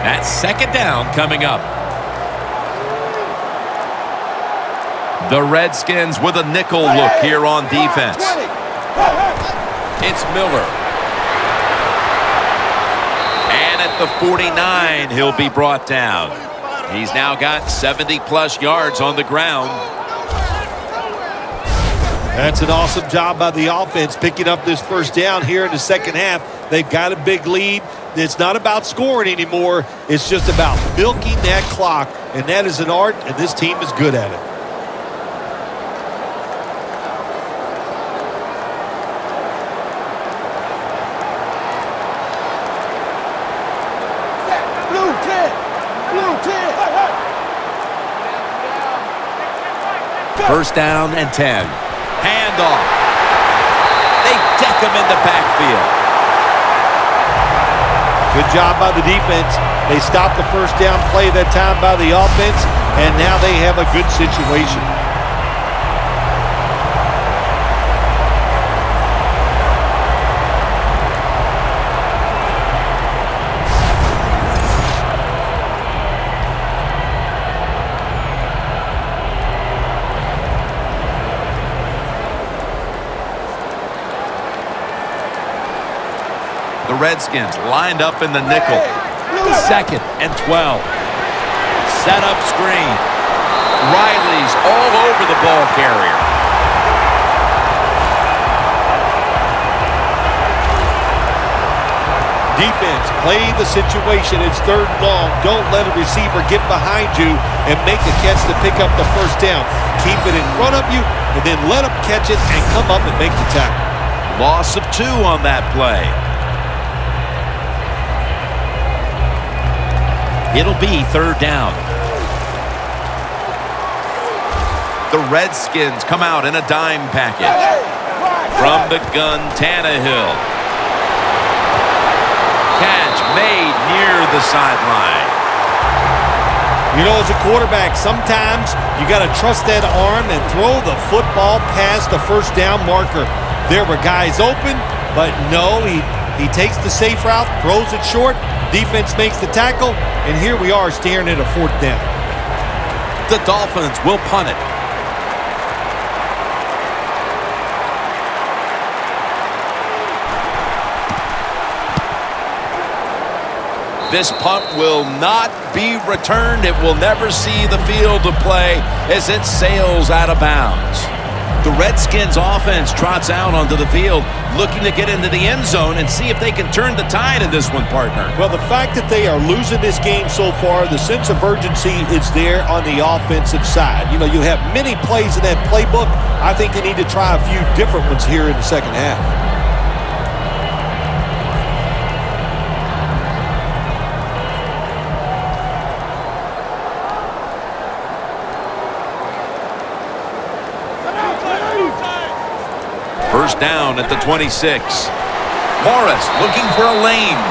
That's second down coming up. The Redskins with a nickel look here on defense. It's Miller. And at the 49, he'll be brought down. He's now got 70-plus yards on the ground. That's an awesome job by the offense picking up this first down here in the second half. They've got a big lead. It's not about scoring anymore. It's just about milking that clock, and that is an art, and this team is good at it. First down and 10. Handoff. They deck him in the backfield. Good job by the defense. They stopped the first down play that time by the offense, and now they have a good situation. The Redskins lined up in the nickel. Second and 12. Set up screen. Riley's all over the ball carrier. Defense, play the situation. It's third and long. Don't let a receiver get behind you and make a catch to pick up the first down. Keep it in front of you, and then let them catch it and come up and make the tackle. Loss of 2 on that play. It'll be third down. The Redskins come out in a dime package. From the gun, Tannehill. Catch made near the sideline. You know, as a quarterback, sometimes you got to trust that arm and throw the football past the first down marker. There were guys open, but no, he takes the safe route, throws it short. Defense makes the tackle, and here we are staring at a fourth down. The Dolphins will punt it. This punt will not be returned. It will never see the field of play as it sails out of bounds. The Redskins offense trots out onto the field, looking to get into the end zone and see if they can turn the tide in this one, partner. Well, the fact that they are losing this game so far, the sense of urgency is there on the offensive side. You know, you have many plays in that playbook. I think they need to try a few different ones here in the second half. First down at the 26. Morris looking for a lane.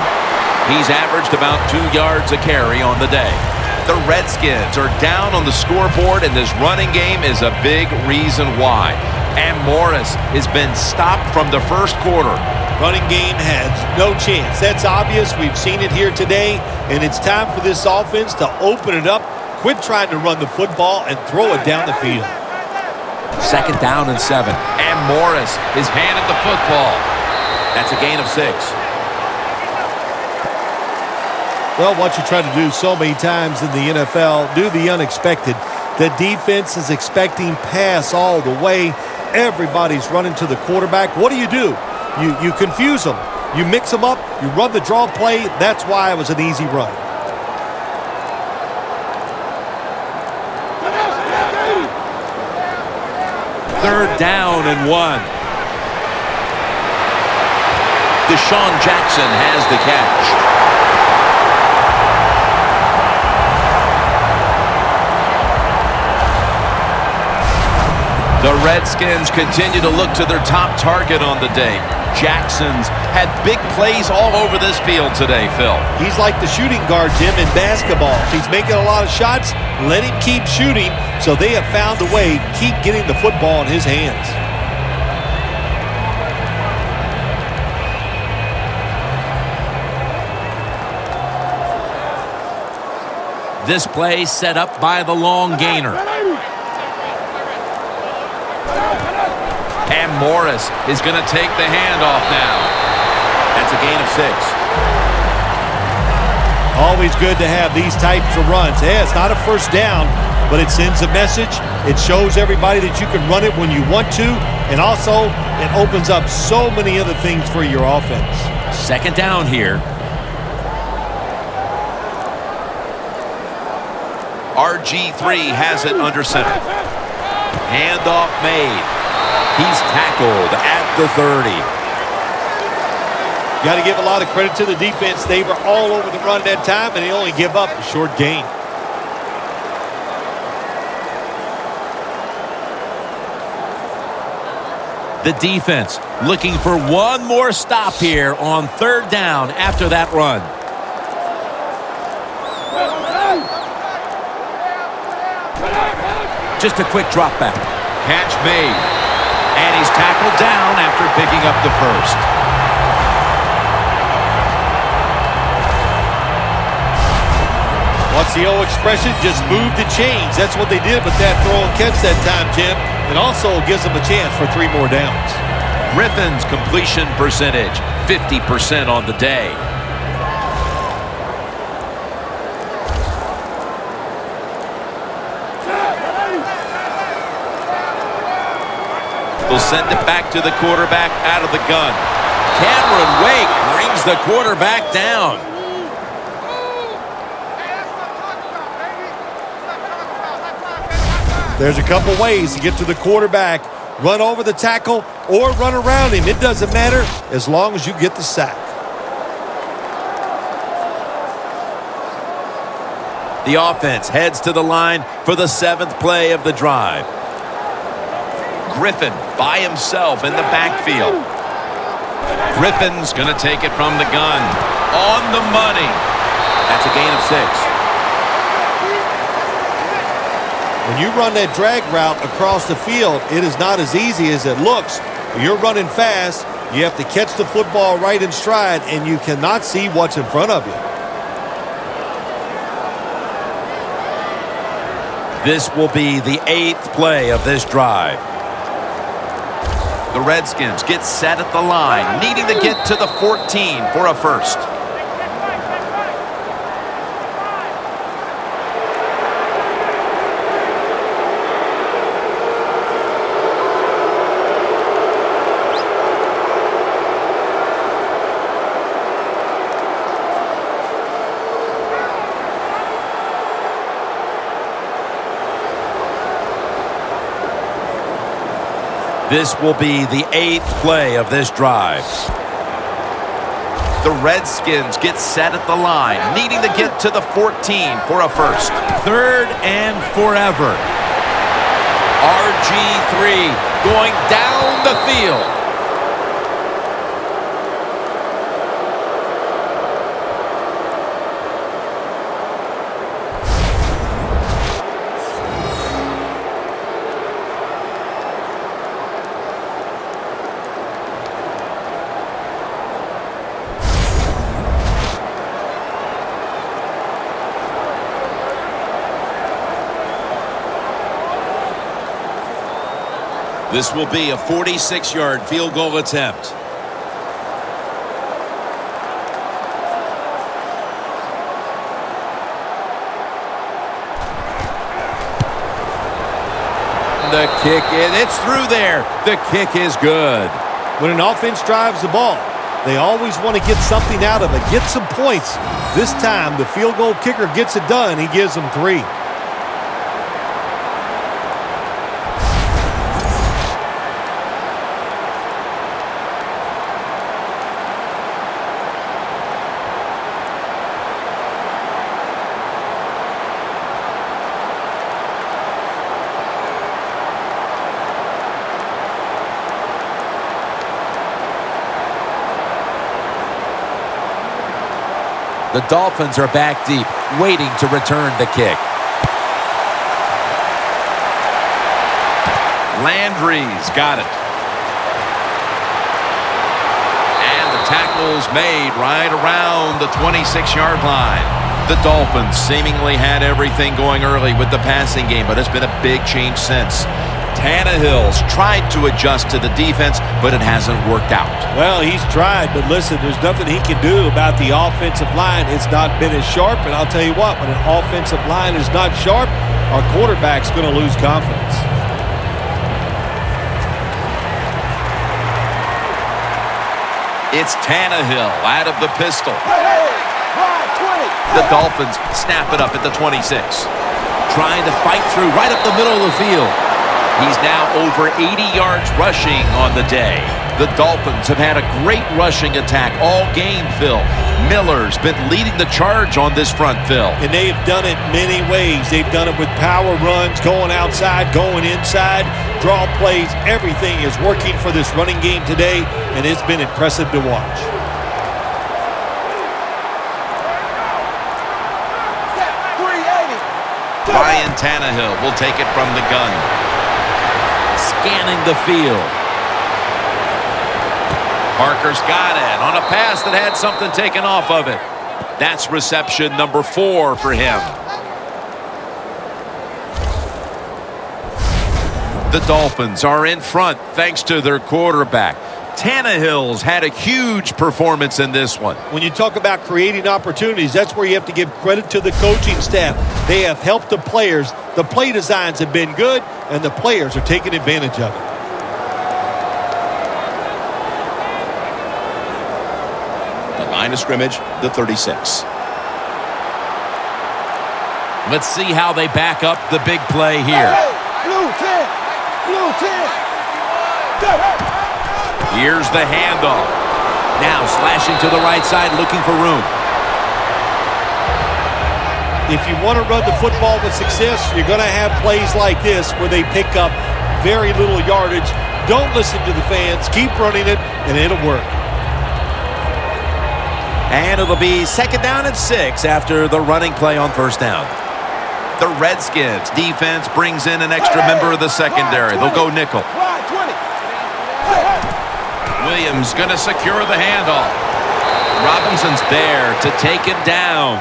He's averaged about 2 yards a carry on the day. The Redskins are down on the scoreboard, and this running game is a big reason why. And Morris has been stopped from the first quarter. Running game has no chance. That's obvious. We've seen it here today, and it's time for this offense to open it up, quit trying to run the football, and throw it down the field. Second down and 7. And Morris is handed the football. That's a gain of 6. Well, what you try to do so many times in the NFL, do the unexpected. The defense is expecting pass all the way. Everybody's running to the quarterback. What do? You confuse them. You mix them up. You run the draw play. That's why it was an easy run. Third down and 1. Deshaun Jackson has the catch. The Redskins continue to look to their top target on the day. Jackson's had big plays all over this field today, Phil. He's like the shooting guard, Jim, in basketball. If he's making a lot of shots, let him keep shooting. So they have found a way to keep getting the football in his hands. This play set up by the long gainer. And Morris is going to take the handoff now. That's a gain of 6. Always good to have these types of runs. Yeah, it's not a first down, but it sends a message. It shows everybody that you can run it when you want to, and also it opens up so many other things for your offense. Second down here. RG3 has it under center. Handoff made. He's tackled at the 30. Got to give a lot of credit to the defense. They were all over the run that time, and they only give up a short gain. The defense looking for one more stop here on third down after that run. Just a quick drop back. Catch made. And he's tackled down after picking up the first. What's the old expression? Just move the chains. That's what they did with that throw and catch that time, Jim. It also gives them a chance for 3 more downs. Griffin's completion percentage, 50% on the day. They'll send it back to the quarterback out of the gun. Cameron Wake brings the quarterback down. There's a couple ways to get to the quarterback. Run over the tackle or run around him. It doesn't matter as long as you get the sack. The offense heads to the line for the 7th play of the drive. Griffin by himself in the backfield. Griffin's going to take it from the gun. On the money. That's a gain of 6. When you run that drag route across the field, it is not as easy as it looks. When you're running fast, you have to catch the football right in stride, and you cannot see what's in front of you. This will be the 8th play of this drive. The Redskins get set at the line, needing to get to the 14 for a first. This will be the 8th play of this drive. The Redskins get set at the line, needing to get to the 14 for a first. 3rd and forever. RG3 going down the field. This will be a 46-yard field goal attempt. The kick, and it's through there. The kick is good. When an offense drives the ball, they always want to get something out of it, get some points. This time, the field goal kicker gets it done. He gives them 3. The Dolphins are back deep, waiting to return the kick. Landry's got it. And the tackle's made right around the 26-yard line. The Dolphins seemingly had everything going early with the passing game, but it's been a big change since. Tannehill's tried to adjust to the defense, but it hasn't worked out. Well, he's tried, but listen, there's nothing he can do about the offensive line. It's not been as sharp, and I'll tell you what, when an offensive line is not sharp, our quarterback's going to lose confidence. It's Tannehill out of the pistol. The Dolphins snap it up at the 26. Trying to fight through right up the middle of the field. He's now over 80 yards rushing on the day. The Dolphins have had a great rushing attack all game, Phil. Miller's been leading the charge on this front, Phil. And they've done it many ways. They've done it with power runs, going outside, going inside, draw plays. Everything is working for this running game today, and it's been impressive to watch. Ryan Tannehill will take it from the gun. Scanning the field. Parker's got it on a pass that had something taken off of it. That's reception number 4 for him. The Dolphins are in front thanks to their quarterback. Tannehill's had a huge performance in this one. When you talk about creating opportunities, that's where you have to give credit to the coaching staff. They have helped the players. The play designs have been good, and the players are taking advantage of it. The line of scrimmage, the 36. Let's see how they back up the big play here. Blue 10. Blue 10. Here's the handoff. Now slashing to the right side, looking for room. If you want to run the football with success, you're going to have plays like this where they pick up very little yardage. Don't listen to the fans. Keep running it, and it'll work. And it'll be 2nd down and 6 after the running play on 1st down. The Redskins defense brings in an extra member of the secondary. They'll go nickel. Williams going to secure the handoff. Robinson's there to take him down.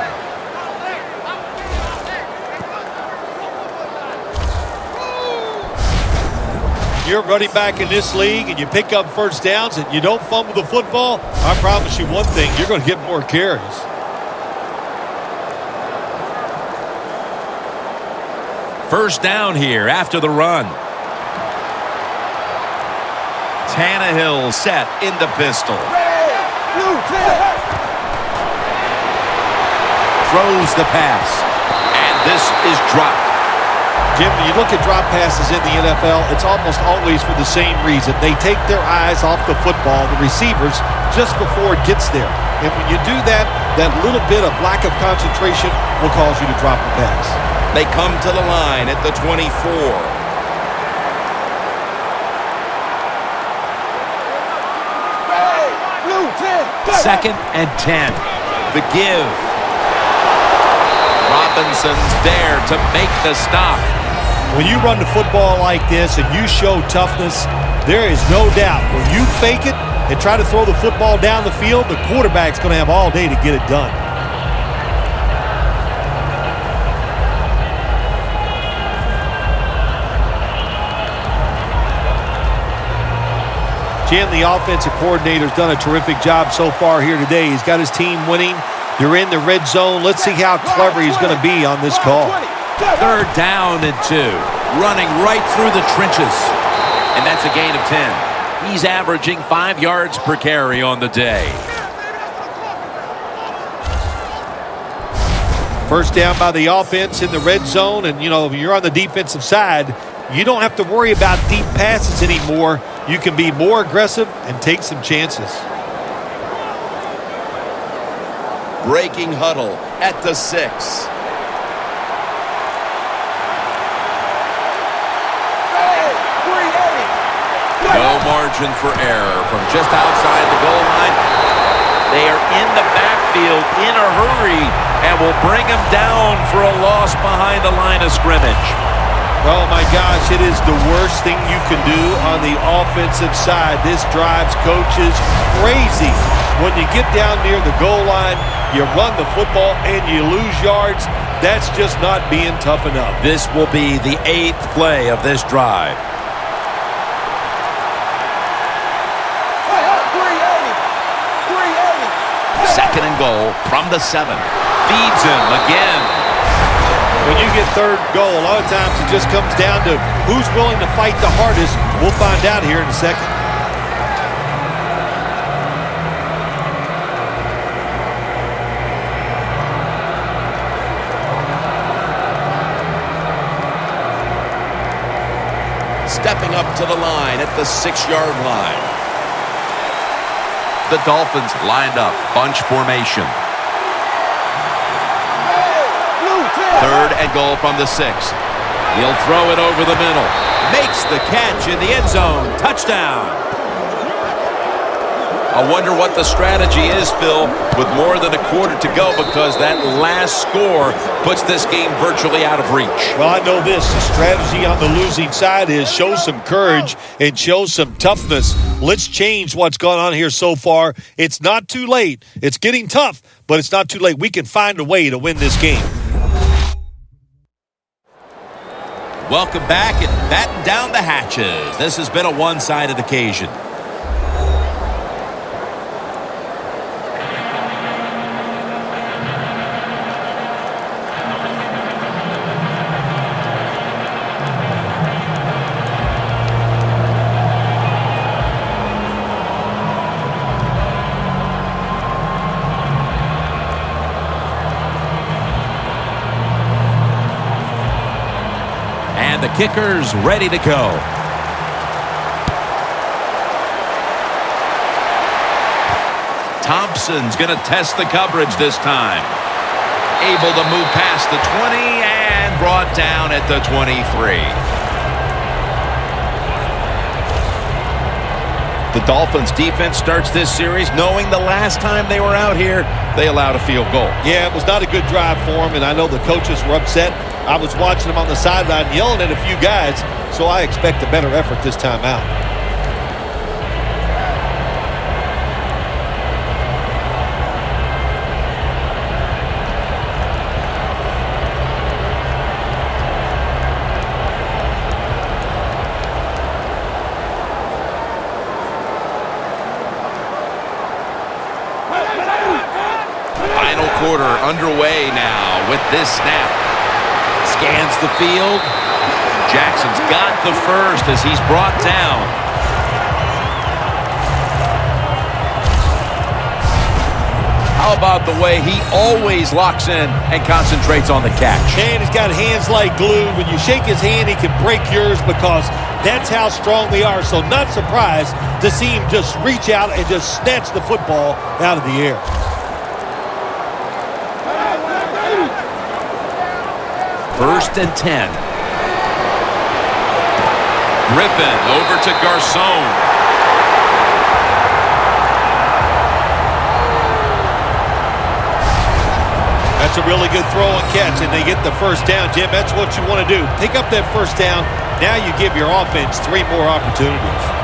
You're running back in this league and you pick up 1st downs and you don't fumble the football, I promise you one thing, you're going to get more carries. First down here after the run. Tannehill set in the pistol. Throws the pass. And this is dropped. Jim, when you look at drop passes in the NFL, it's almost always for the same reason. They take their eyes off the football, the receivers, just before it gets there. And when you do that, that little bit of lack of concentration will cause you to drop the pass. They come to the line at the 24. 2nd and 10. The give. Robinson's there to make the stop. When you run the football like this and you show toughness, there is no doubt when you fake it and try to throw the football down the field, the quarterback's going to have all day to get it done. Jim, the offensive coordinator's done a terrific job so far here today. He's got his team winning. They're in the red zone. Let's see how clever he's going to be on this call. 3rd down and 2. Running right through the trenches. And that's a gain of 10. He's averaging 5 yards per carry on the day. 1st down by the offense in the red zone. And, you know, if you're on the defensive side, you don't have to worry about deep passes anymore. You can be more aggressive and take some chances. Breaking huddle at the 6. No margin for error from just outside the goal line. They are in the backfield in a hurry and will bring him down for a loss behind the line of scrimmage. Oh, my gosh, it is the worst thing you can do on the offensive side. This drives coaches crazy. When you get down near the goal line, you run the football and you lose yards. That's just not being tough enough. This will be the 8th play of this drive. Second and goal from the 7. Feeds him again. When you get 3rd goal, a lot of times it just comes down to who's willing to fight the hardest. We'll find out here in a second. Stepping up to the line at the 6-yard line. The Dolphins lined up, bunch formation. Third and goal from the 6. He'll throw it over the middle. Makes the catch in the end zone. Touchdown. I wonder what the strategy is, Phil, with more than a quarter to go, because that last score puts this game virtually out of reach. Well, I know this. The strategy on the losing side is show some courage and show some toughness. Let's change what's gone on here so far. It's not too late. It's getting tough, but it's not too late. We can find a way to win this game. Welcome back and batten down the hatches. This has been a one-sided occasion. The kicker's ready to go. Thompson's going to test the coverage this time. Able to move past the 20 and brought down at the 23. The Dolphins defense starts this series knowing the last time they were out here, they allowed a field goal. Yeah, it was not a good drive for them, and I know the coaches were upset. I was watching them on the sideline yelling at a few guys, so I expect a better effort this time out. Final quarter underway now with this snap. Scans the field. Jackson's got the first as he's brought down. How about the way he always locks in and concentrates on the catch? And he's got hands like glue. When you shake his hand, he can break yours because that's how strong they are. So not surprised to see him just reach out and just snatch the football out of the air. First and 10. Griffin over to Garcon. That's a really good throw and catch, and they get the first down, Jim. That's what you want to do. Pick up that first down. Now you give your offense 3 more opportunities.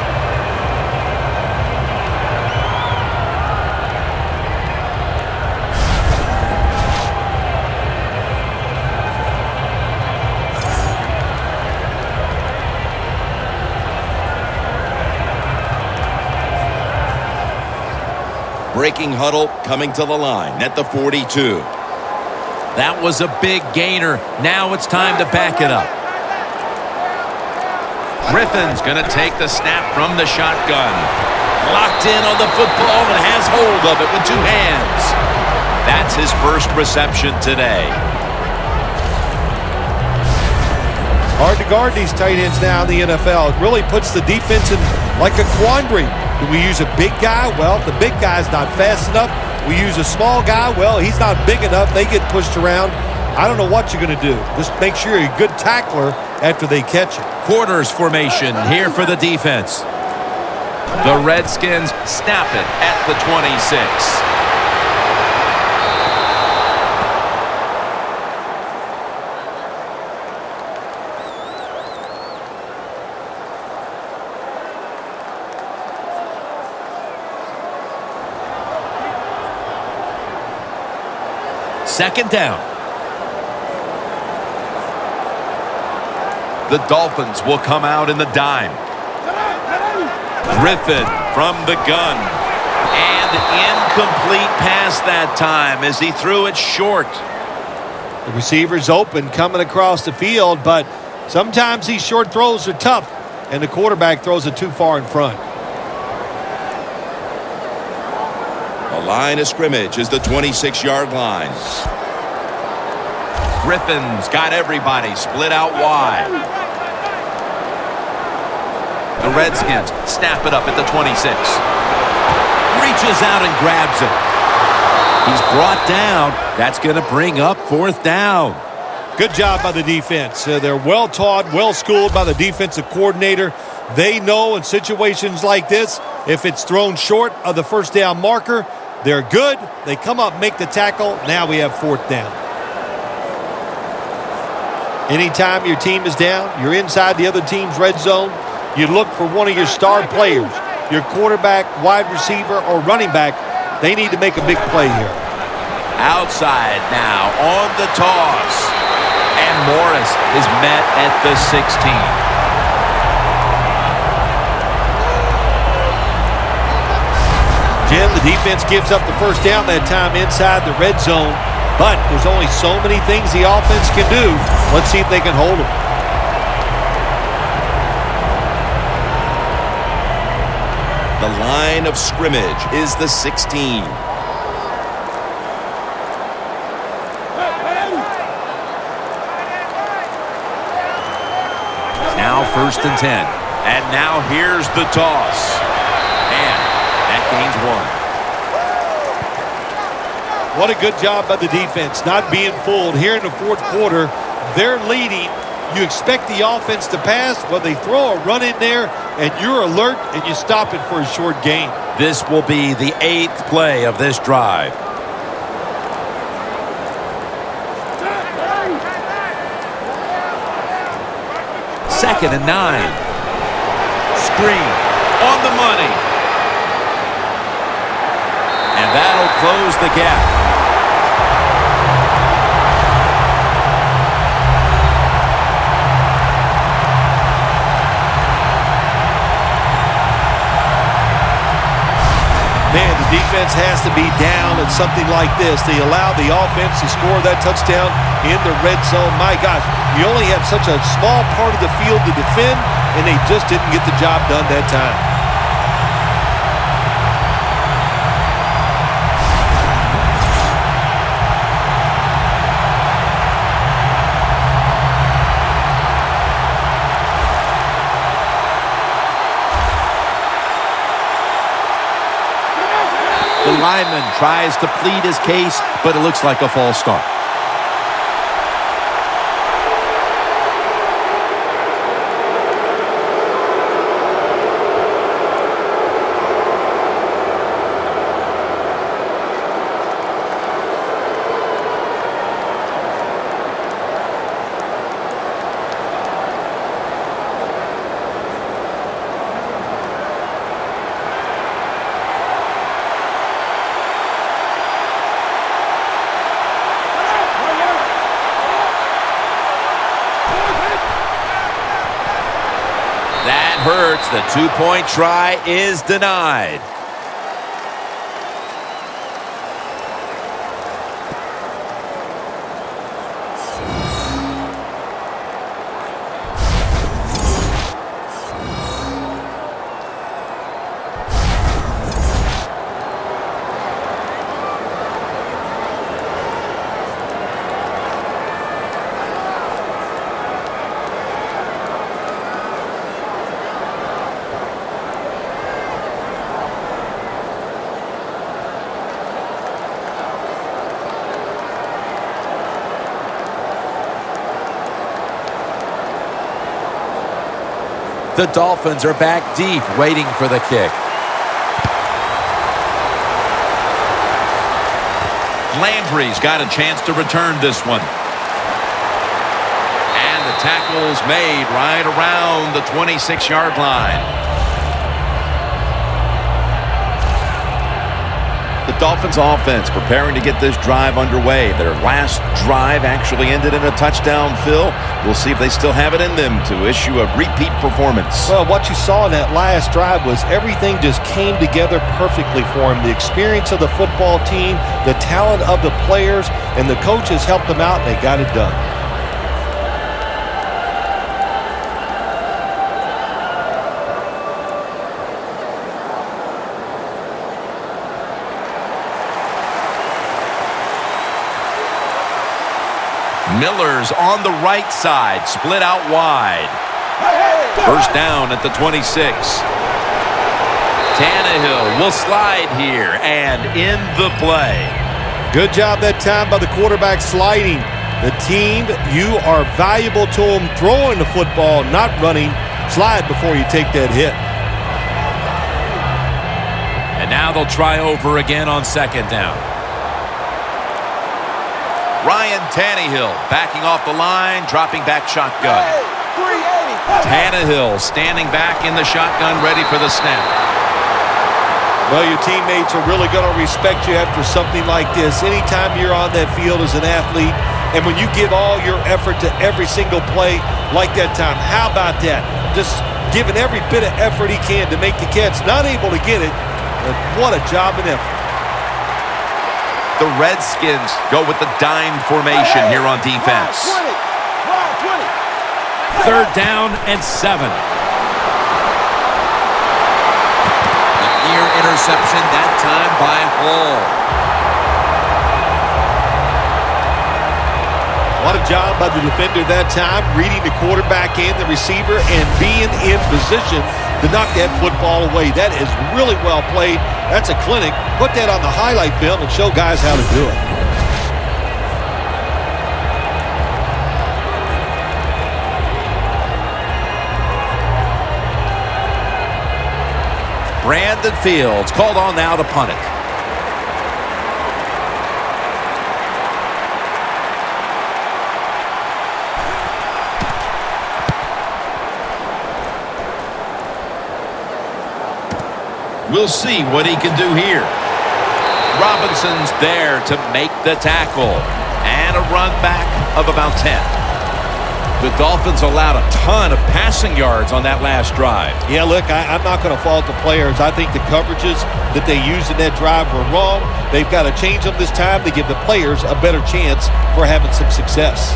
Breaking huddle coming to the line at the 42. That was a big gainer. Now it's time to back it up. Griffin's going to take the snap from the shotgun. Locked in on the football and has hold of it with 2 hands. That's his first reception today. Hard to guard these tight ends now in the NFL. It really puts the defense in like a quandary. Do we use a big guy? Well, if the big guy's not fast enough, we use a small guy. Well, he's not big enough. They get pushed around. I don't know what you're going to do. Just make sure you're a good tackler after they catch it. Quarters formation here for the defense. The Redskins snap it at the 26. Second down. The Dolphins will come out in the dime. Griffin from the gun. And incomplete pass that time as he threw it short. The receiver's open coming across the field, but sometimes these short throws are tough, and the quarterback throws it too far in front. The line of scrimmage is the 26-yard line. Griffin's got everybody split out wide. The Redskins snap it up at the 26. Reaches out and grabs it. He's brought down. That's going to bring up fourth down. Good job by the defense. They're well-taught, well-schooled by the defensive coordinator. They know in situations like this, if it's thrown short of the first down marker, they're good. They come up, make the tackle. Now we have fourth down. Anytime your team is down, you're inside the other team's red zone, you look for one of your star players, your quarterback, wide receiver, or running back. They need to make a big play here. Outside now on the toss. And Morris is met at the 16. Jim, the defense gives up the first down that time inside the red zone, but there's only so many things the offense can do. Let's see if they can hold them. The line of scrimmage is the 16. Now 1st and 10. And now here's the toss. And that gains 1. What a good job by the defense, not being fooled. Here in the fourth quarter, they're leading. You expect the offense to pass. Well, they throw a run in there, and you're alert, and you stop it for a short gain. This will be the 8th play of this drive. Second and 9. Screen on the money. And that'll close the gap. Man, the defense has to be down at something like this. They allow the offense to score that touchdown in the red zone. My gosh, you only have such a small part of the field to defend, and they just didn't get the job done that time. The lineman tries to plead his case, but it looks like a false start. Hurts. The two-point try is denied. The Dolphins are back deep, waiting for the kick. Landry's got a chance to return this one. And the tackle's made right around the 26-yard line. The Dolphins offense preparing to get this drive underway. Their last drive actually ended in a touchdown, Phil. We'll see if they still have it in them to issue a repeat performance. Well, what you saw in that last drive was everything just came together perfectly for them. The experience of the football team, the talent of the players, and the coaches helped them out, and they got it done. Miller's on the right side, split out wide. First down at the 26. Tannehill will slide here and in the play. Good job that time by the quarterback sliding. The team, you are valuable to them throwing the football, not running. Slide before you take that hit. And now they'll try over again on second down. Ryan Tannehill backing off the line, dropping back shotgun. 380. Tannehill standing back in the shotgun, ready for the snap. Well, your teammates are really going to respect you after something like this. Anytime you're on that field as an athlete, and when you give all your effort to every single play like that time, how about that? Just giving every bit of effort he can to make the catch. Not able to get it, but what a job and effort. The Redskins go with the dime formation here on defense. 20. Third down and 7. Near interception that time by Hall. What a job by the defender that time, reading the quarterback and the receiver and being in position to knock that football away. That is really well played. That's a clinic. Put that on the highlight film and show guys how to do it. Brandon Fields called on now to punt it. We'll see what he can do here. Robinson's there to make the tackle. And a run back of about 10. The Dolphins allowed a ton of passing yards on that last drive. Yeah, look, I'm not going to fault the players. I think the coverages that they used in that drive were wrong. They've got to change them this time to give the players a better chance for having some success.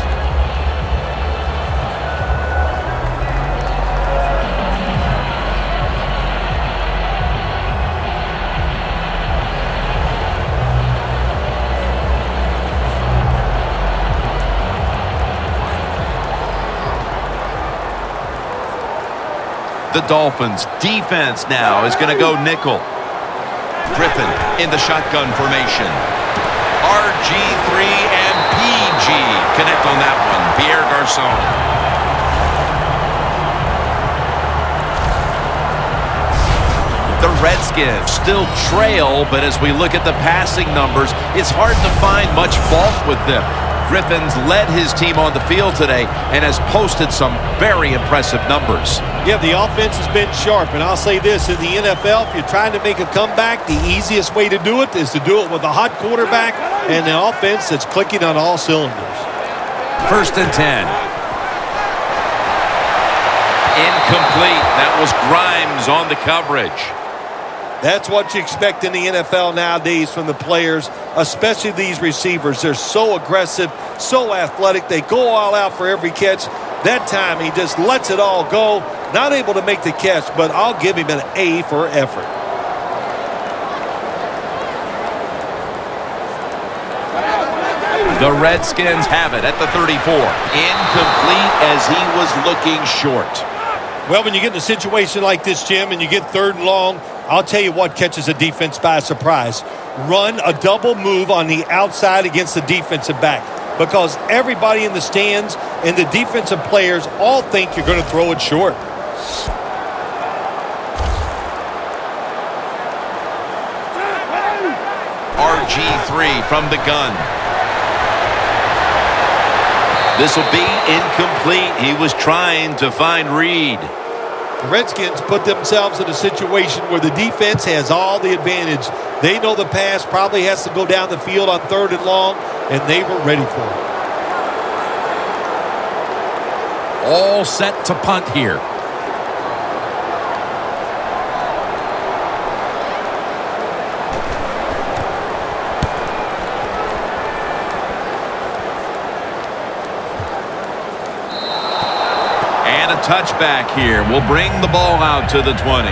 The Dolphins defense now is going to go nickel. Griffin in the shotgun formation. RG3 and PG connect on that one. Pierre Garçon. The Redskins still trail, but as we look at the passing numbers, it's hard to find much fault with them. Griffin's led his team on the field today and has posted some very impressive numbers. Yeah, the offense has been sharp, and I'll say this, in the NFL, if you're trying to make a comeback, the easiest way to do it is to do it with a hot quarterback and an offense that's clicking on all cylinders. First and 10. Incomplete. That was Grimes on the coverage. That's what you expect in the NFL nowadays from the players, especially these receivers. They're so aggressive, so athletic. They go all out for every catch. That time, he just lets it all go. Not able to make the catch, but I'll give him an A for effort. The Redskins have it at the 34. Incomplete as he was looking short. Well, when you get in a situation like this, Jim, and you get third and long, I'll tell you what catches a defense by surprise. Run a double move on the outside against the defensive back, because everybody in the stands and the defensive players all think you're going to throw it short. RG3 from the gun. This will be incomplete. He was trying to find Reed. The Redskins put themselves in a situation where the defense has all the advantage. They know the pass probably has to go down the field on third and long, and they were ready for it. All set to punt here. And a touchback here will bring the ball out to the 20.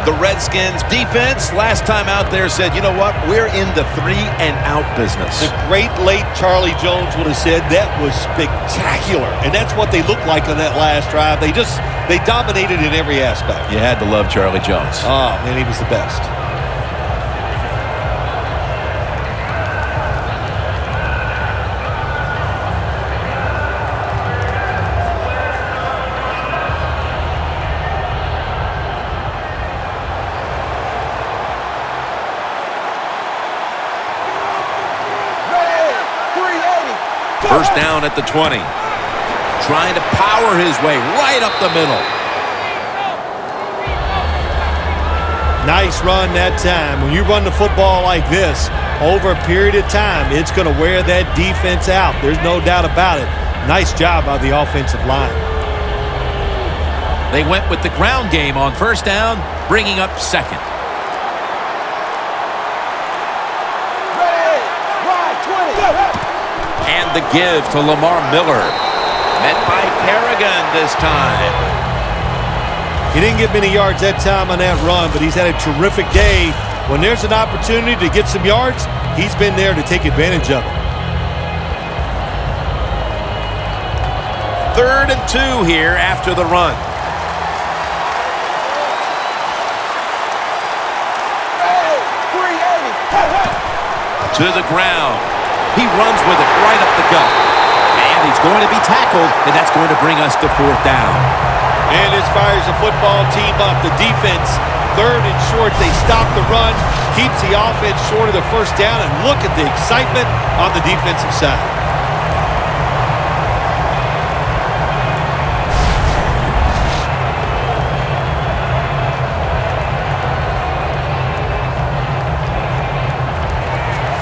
The Redskins defense last time out there said, you know what, we're in the 3-and-out business. The great late Charlie Jones would have said that was spectacular. And that's what they looked like on that last drive. They dominated in every aspect. You had to love Charlie Jones. Oh, man, he was the best. First down at the 20. Trying to power his way right up the middle. Nice run that time. When you run the football like this, over a period of time, it's going to wear that defense out. There's no doubt about it. Nice job by the offensive line. They went with the ground game on first down, bringing up second. And the give to Lamar Miller. Met by Kerrigan this time. He didn't get many yards that time on that run, but he's had a terrific day. When there's an opportunity to get some yards, he's been there to take advantage of it. 3rd and 2 here after the run. To the ground. He runs with it right up the gut. And he's going to be tackled, and that's going to bring us to 4th down. And this fires the football team up. The defense, 3rd and short. They stop the run, keeps the offense short of the first down, and look at the excitement on the defensive side.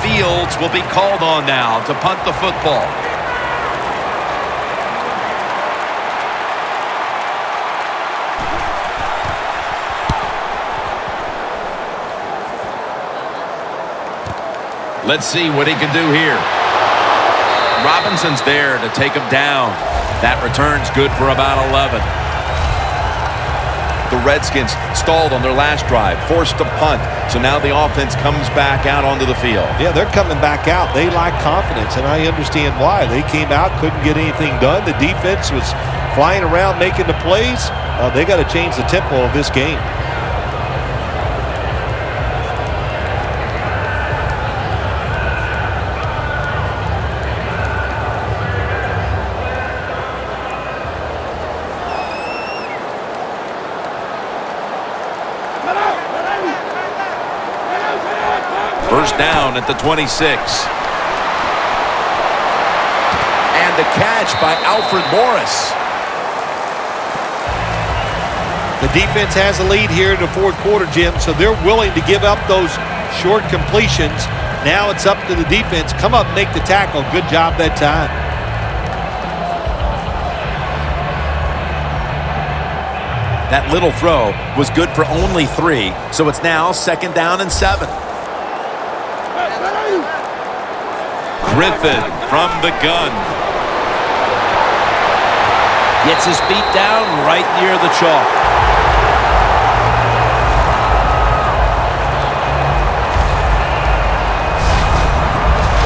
Fields will be called on now to punt the football. Let's see what he can do here. Robinson's there to take him down. That return's good for about 11. The Redskins stalled on their last drive, forced to punt. So now the offense comes back out onto the field. Yeah, they're coming back out. They lack confidence, and I understand why. They came out, couldn't get anything done. The defense was flying around making the plays. They got to change the tempo of this game. First down at the 26. And the catch by Alfred Morris. The defense has a lead here in the 4th quarter, Jim, so they're willing to give up those short completions. Now it's up to the defense. Come up, make the tackle. Good job that time. That little throw was good for only 3, so it's now 2nd down and 7. Griffin from the gun. Gets his feet down right near the chalk.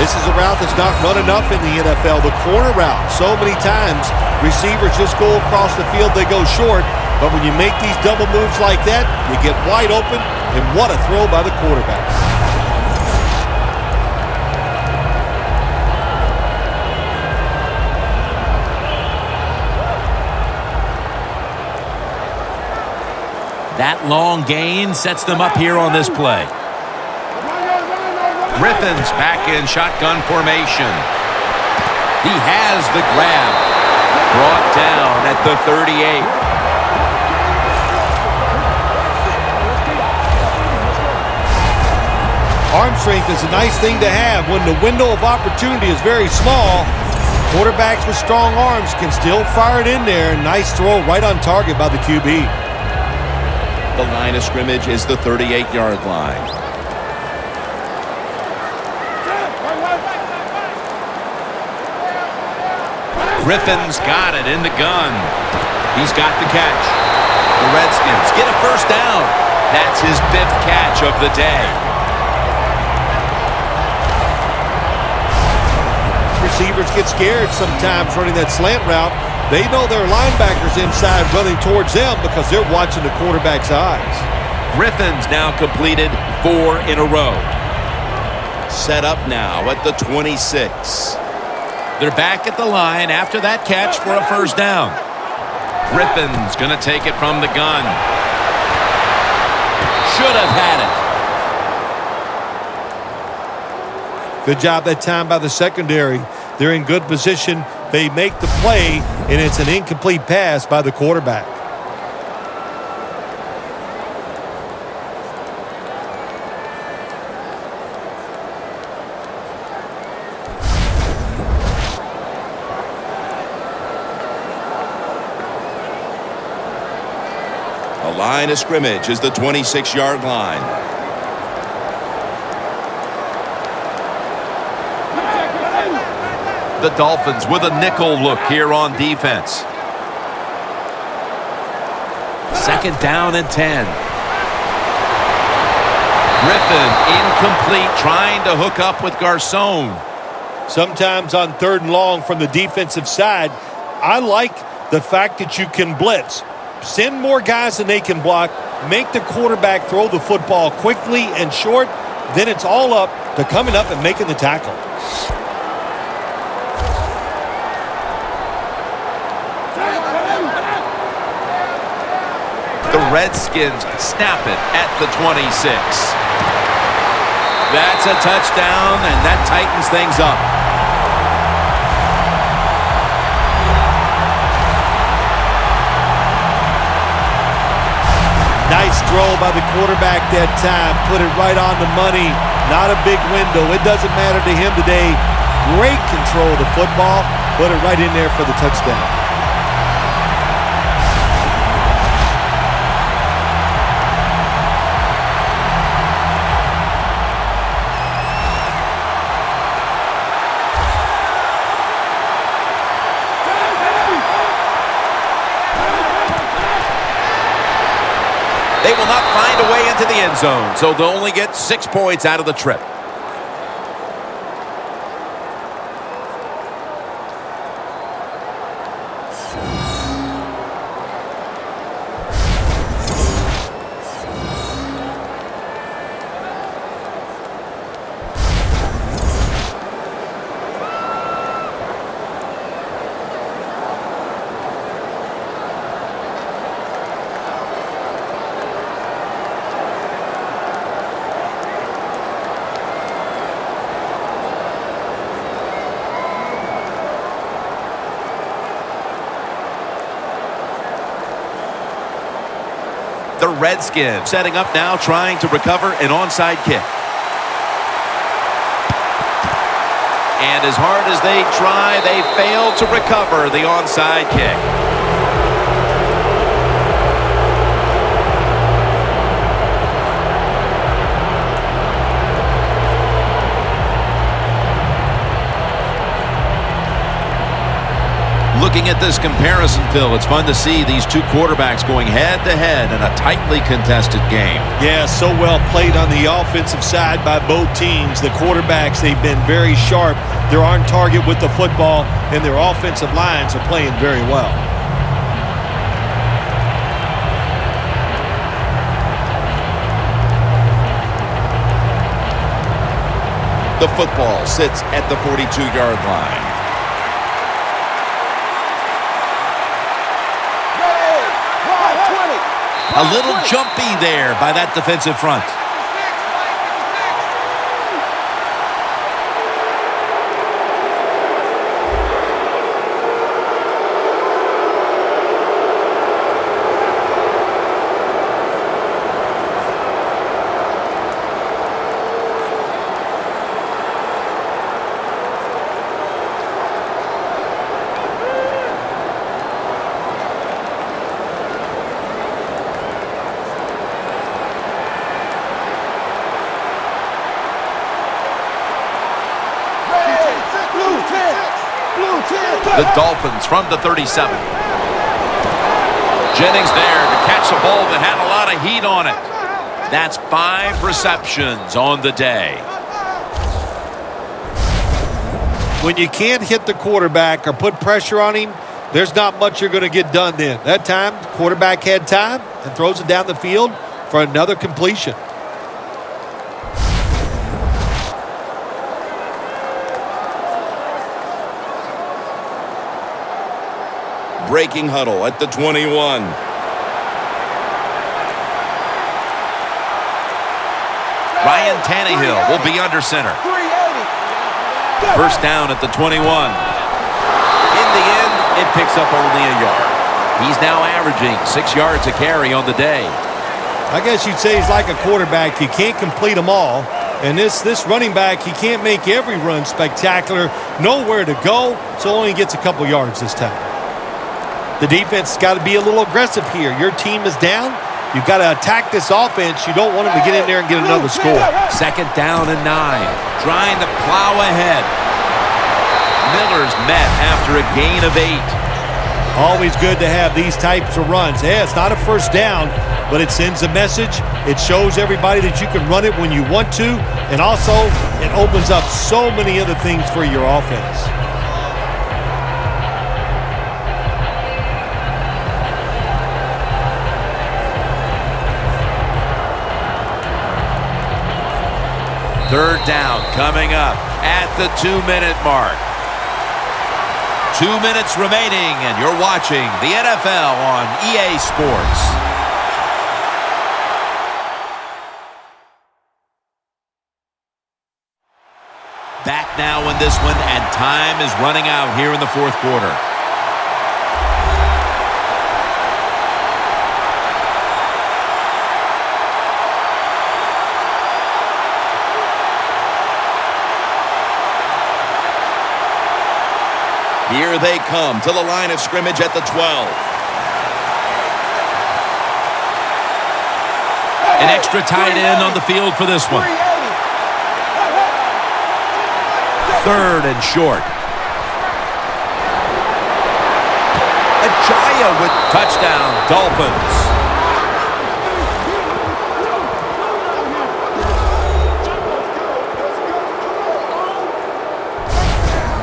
This is a route that's not run enough in the NFL, the corner route. So many times, receivers just go across the field, they go short. But when you make these double moves like that, you get wide open, and what a throw by the quarterback. That long gain sets them up here on this play. Griffin's back in shotgun formation. He has the grab. Brought down at the 38. Arm strength is a nice thing to have when the window of opportunity is very small. Quarterbacks with strong arms can still fire it in there. Nice throw right on target by the QB. The line of scrimmage is the 38-yard line. Griffin's got it in the gun. He's got the catch. The Redskins get a first down. That's his 5th catch of the day. Receivers get scared sometimes running that slant route. They know their linebackers inside running towards them because they're watching the quarterback's eyes. Griffin's now completed 4 in a row. Set up now at the 26. They're back at the line after that catch for a first down. Griffin's going to take it from the gun. Should have had it. Good job that time by the secondary. They're in good position. They make the play, and it's an incomplete pass by the quarterback. The line of scrimmage is the 26-yard line. The Dolphins with a nickel look here on defense. 2nd down and 10. Griffin incomplete, trying to hook up with Garcon. Sometimes on 3rd and long from the defensive side, I like the fact that you can blitz. Send more guys than they can block. Make the quarterback throw the football quickly and short. Then it's all up to coming up and making the tackle. The Redskins snap it at the 26. That's a touchdown, and that tightens things up. Nice throw by the quarterback that time. Put it right on the money. Not a big window. It doesn't matter to him today. Great control of the football. Put it right in there for the touchdown. They will not find a way into the end zone, so they'll only get 6 points out of the trip. The Redskins setting up now, trying to recover an onside kick. And as hard as they try, they fail to recover the onside kick. Looking at this comparison, Phil, it's fun to see these two quarterbacks going head-to-head in a tightly contested game. Yeah, so well played on the offensive side by both teams. The quarterbacks, they've been very sharp. They're on target with the football, and their offensive lines are playing very well. The football sits at the 42-yard line. A little jumpy there by that defensive front. The Dolphins from the 37. Jennings there to catch the ball that had a lot of heat on it. That's 5 receptions on the day. When you can't hit the quarterback or put pressure on him, there's not much you're going to get done then. That time, the quarterback had time and throws it down the field for another completion. Breaking huddle at the 21. Ryan Tannehill will be under center. First down at the 21. In the end, it picks up only a yard. He's now averaging 6 yards a carry on the day. I guess you'd say he's like a quarterback. You can't complete them all. And this running back, he can't make every run spectacular. Nowhere to go, so only gets a couple yards this time. The defense has got to be a little aggressive here. Your team is down. You've got to attack this offense. You don't want them to get in there and get another score. Second down and 9. Trying to plow ahead. Miller's met after a gain of 8. Always good to have these types of runs. Yeah, it's not a first down, but it sends a message. It shows everybody that you can run it when you want to, and also it opens up so many other things for your offense. Third down coming up at the 2-minute mark. 2 minutes remaining, and you're watching the NFL on EA Sports. Back now in this one, and time is running out here in the fourth quarter. Here they come to the line of scrimmage at the 12. An extra tight end on the field for this one. Third and short. Ajaya with touchdown, Dolphins.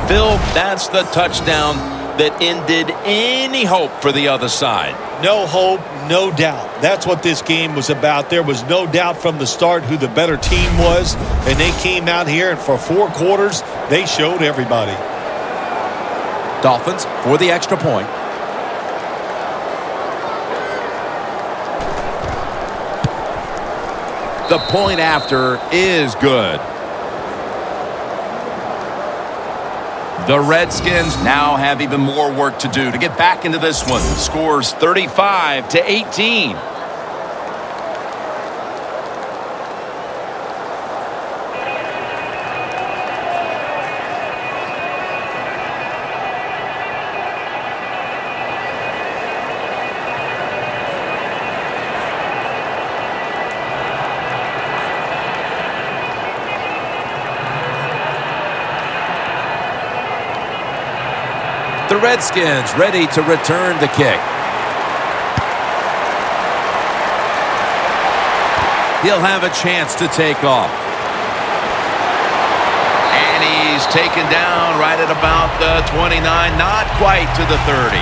Phil, that's the touchdown that ended any hope for the other side. No hope, no doubt. That's what this game was about. There was no doubt from the start who the better team was, and they came out here, and for 4 quarters, they showed everybody. Dolphins for the extra point. The point after is good. The Redskins now have even more work to do to get back into this one. The score's 35-18. The Redskins ready to return the kick. He'll have a chance to take off. And he's taken down right at about the 29, not quite to the 30.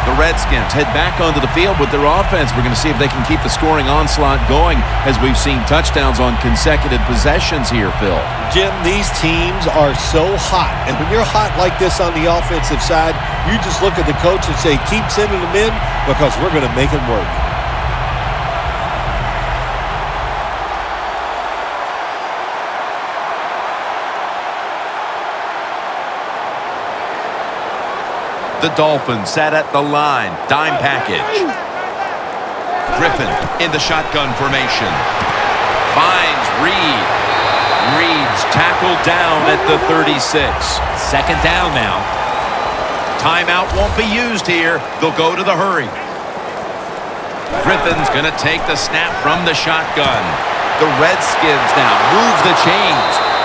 The Redskins head back onto the field with their offense. We're going to see if they can keep the scoring onslaught going as we've seen touchdowns on consecutive possessions here, Phil. Jim, these teams are so hot. And when you're hot like this on the offensive side, you just look at the coach and say, keep sending them in because we're going to make it work. The Dolphins set at the line. Dime package. Griffin in the shotgun formation. Finds Reed. Reed's tackled down at the 36. Second down now. Timeout won't be used here. They'll go to the hurry. Griffin's going to take the snap from the shotgun. The Redskins now move the chains.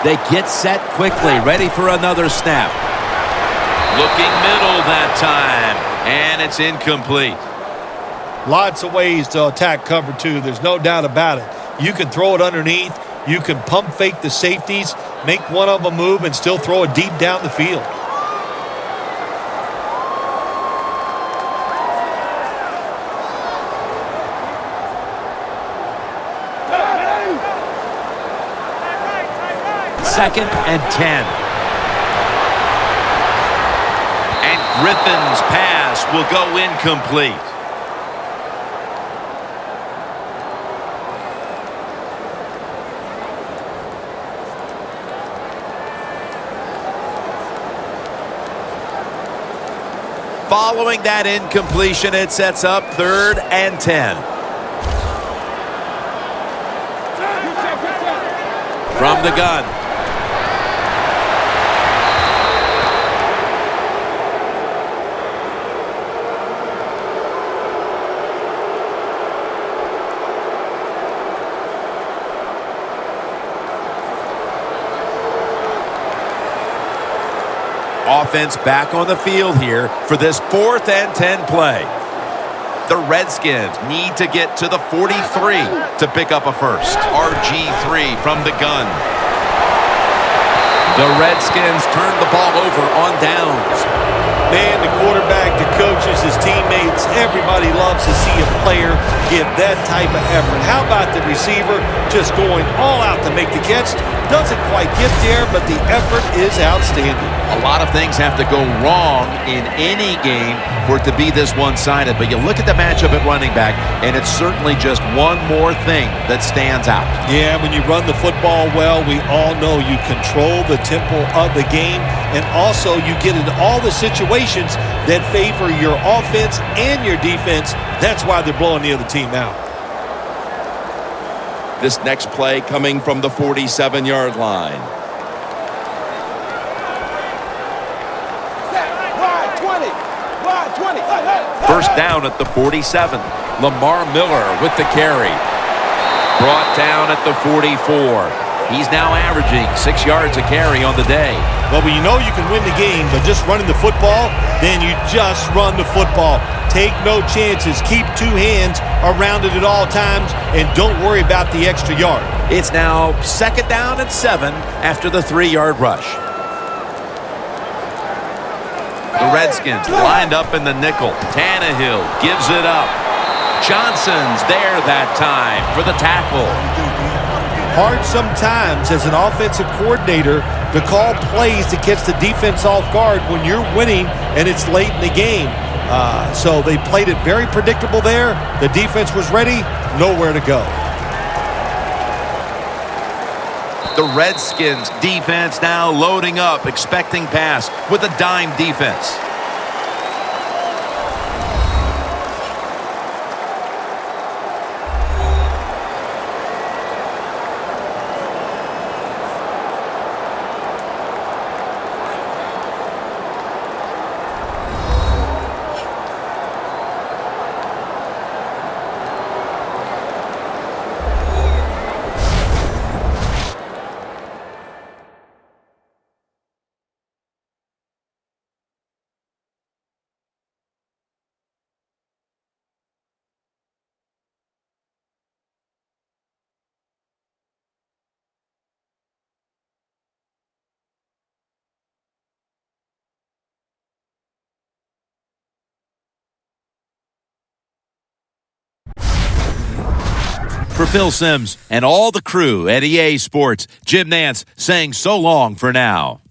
They get set quickly, ready for another snap. Looking middle that time, and it's incomplete. Lots of ways to attack cover two. There's no doubt about it. You can throw it underneath. You can pump fake the safeties, make one of them move, and still throw it deep down the field. Second and 10. And Griffin's pass will go incomplete. Following that incompletion, it sets up 3rd and 10. From the gun. Offense back on the field here for this 4th and 10 play. The Redskins need to get to the 43 to pick up a first. RG3 from the gun. The Redskins turn the ball over on downs. Man, the quarterback, the coaches, his teammates, everybody loves to see a player give that type of effort. How about the receiver just going all out to make the catch? Doesn't quite get there, but the effort is outstanding. A lot of things have to go wrong in any game for it to be this one-sided. But you look at the matchup at running back, and it's certainly just one more thing that stands out. Yeah, when you run the football well, we all know you control the tempo of the game, and also you get into all the situations that favor your offense and your defense. That's why they're blowing the other team out. This next play coming from the 47-yard line. Wide 20. First down at the 47. Lamar Miller with the carry. Brought down at the 44. He's now averaging 6 yards a carry on the day. Well, you know you can win the game, but just running the football, then you just run the football. Take no chances. Keep two hands around it at all times, and don't worry about the extra yard. It's now 2nd down and 7 after the 3-yard rush. The Redskins lined up in the nickel. Tannehill gives it up. Johnson's there that time for the tackle. Hard sometimes as an offensive coordinator to call plays to catch the defense off guard when you're winning and it's late in the game. So they played it very predictable there. The defense was ready, nowhere to go. The Redskins defense now loading up, expecting pass with a dime defense. For Phil Simms and all the crew at EA Sports, Jim Nantz saying so long for now.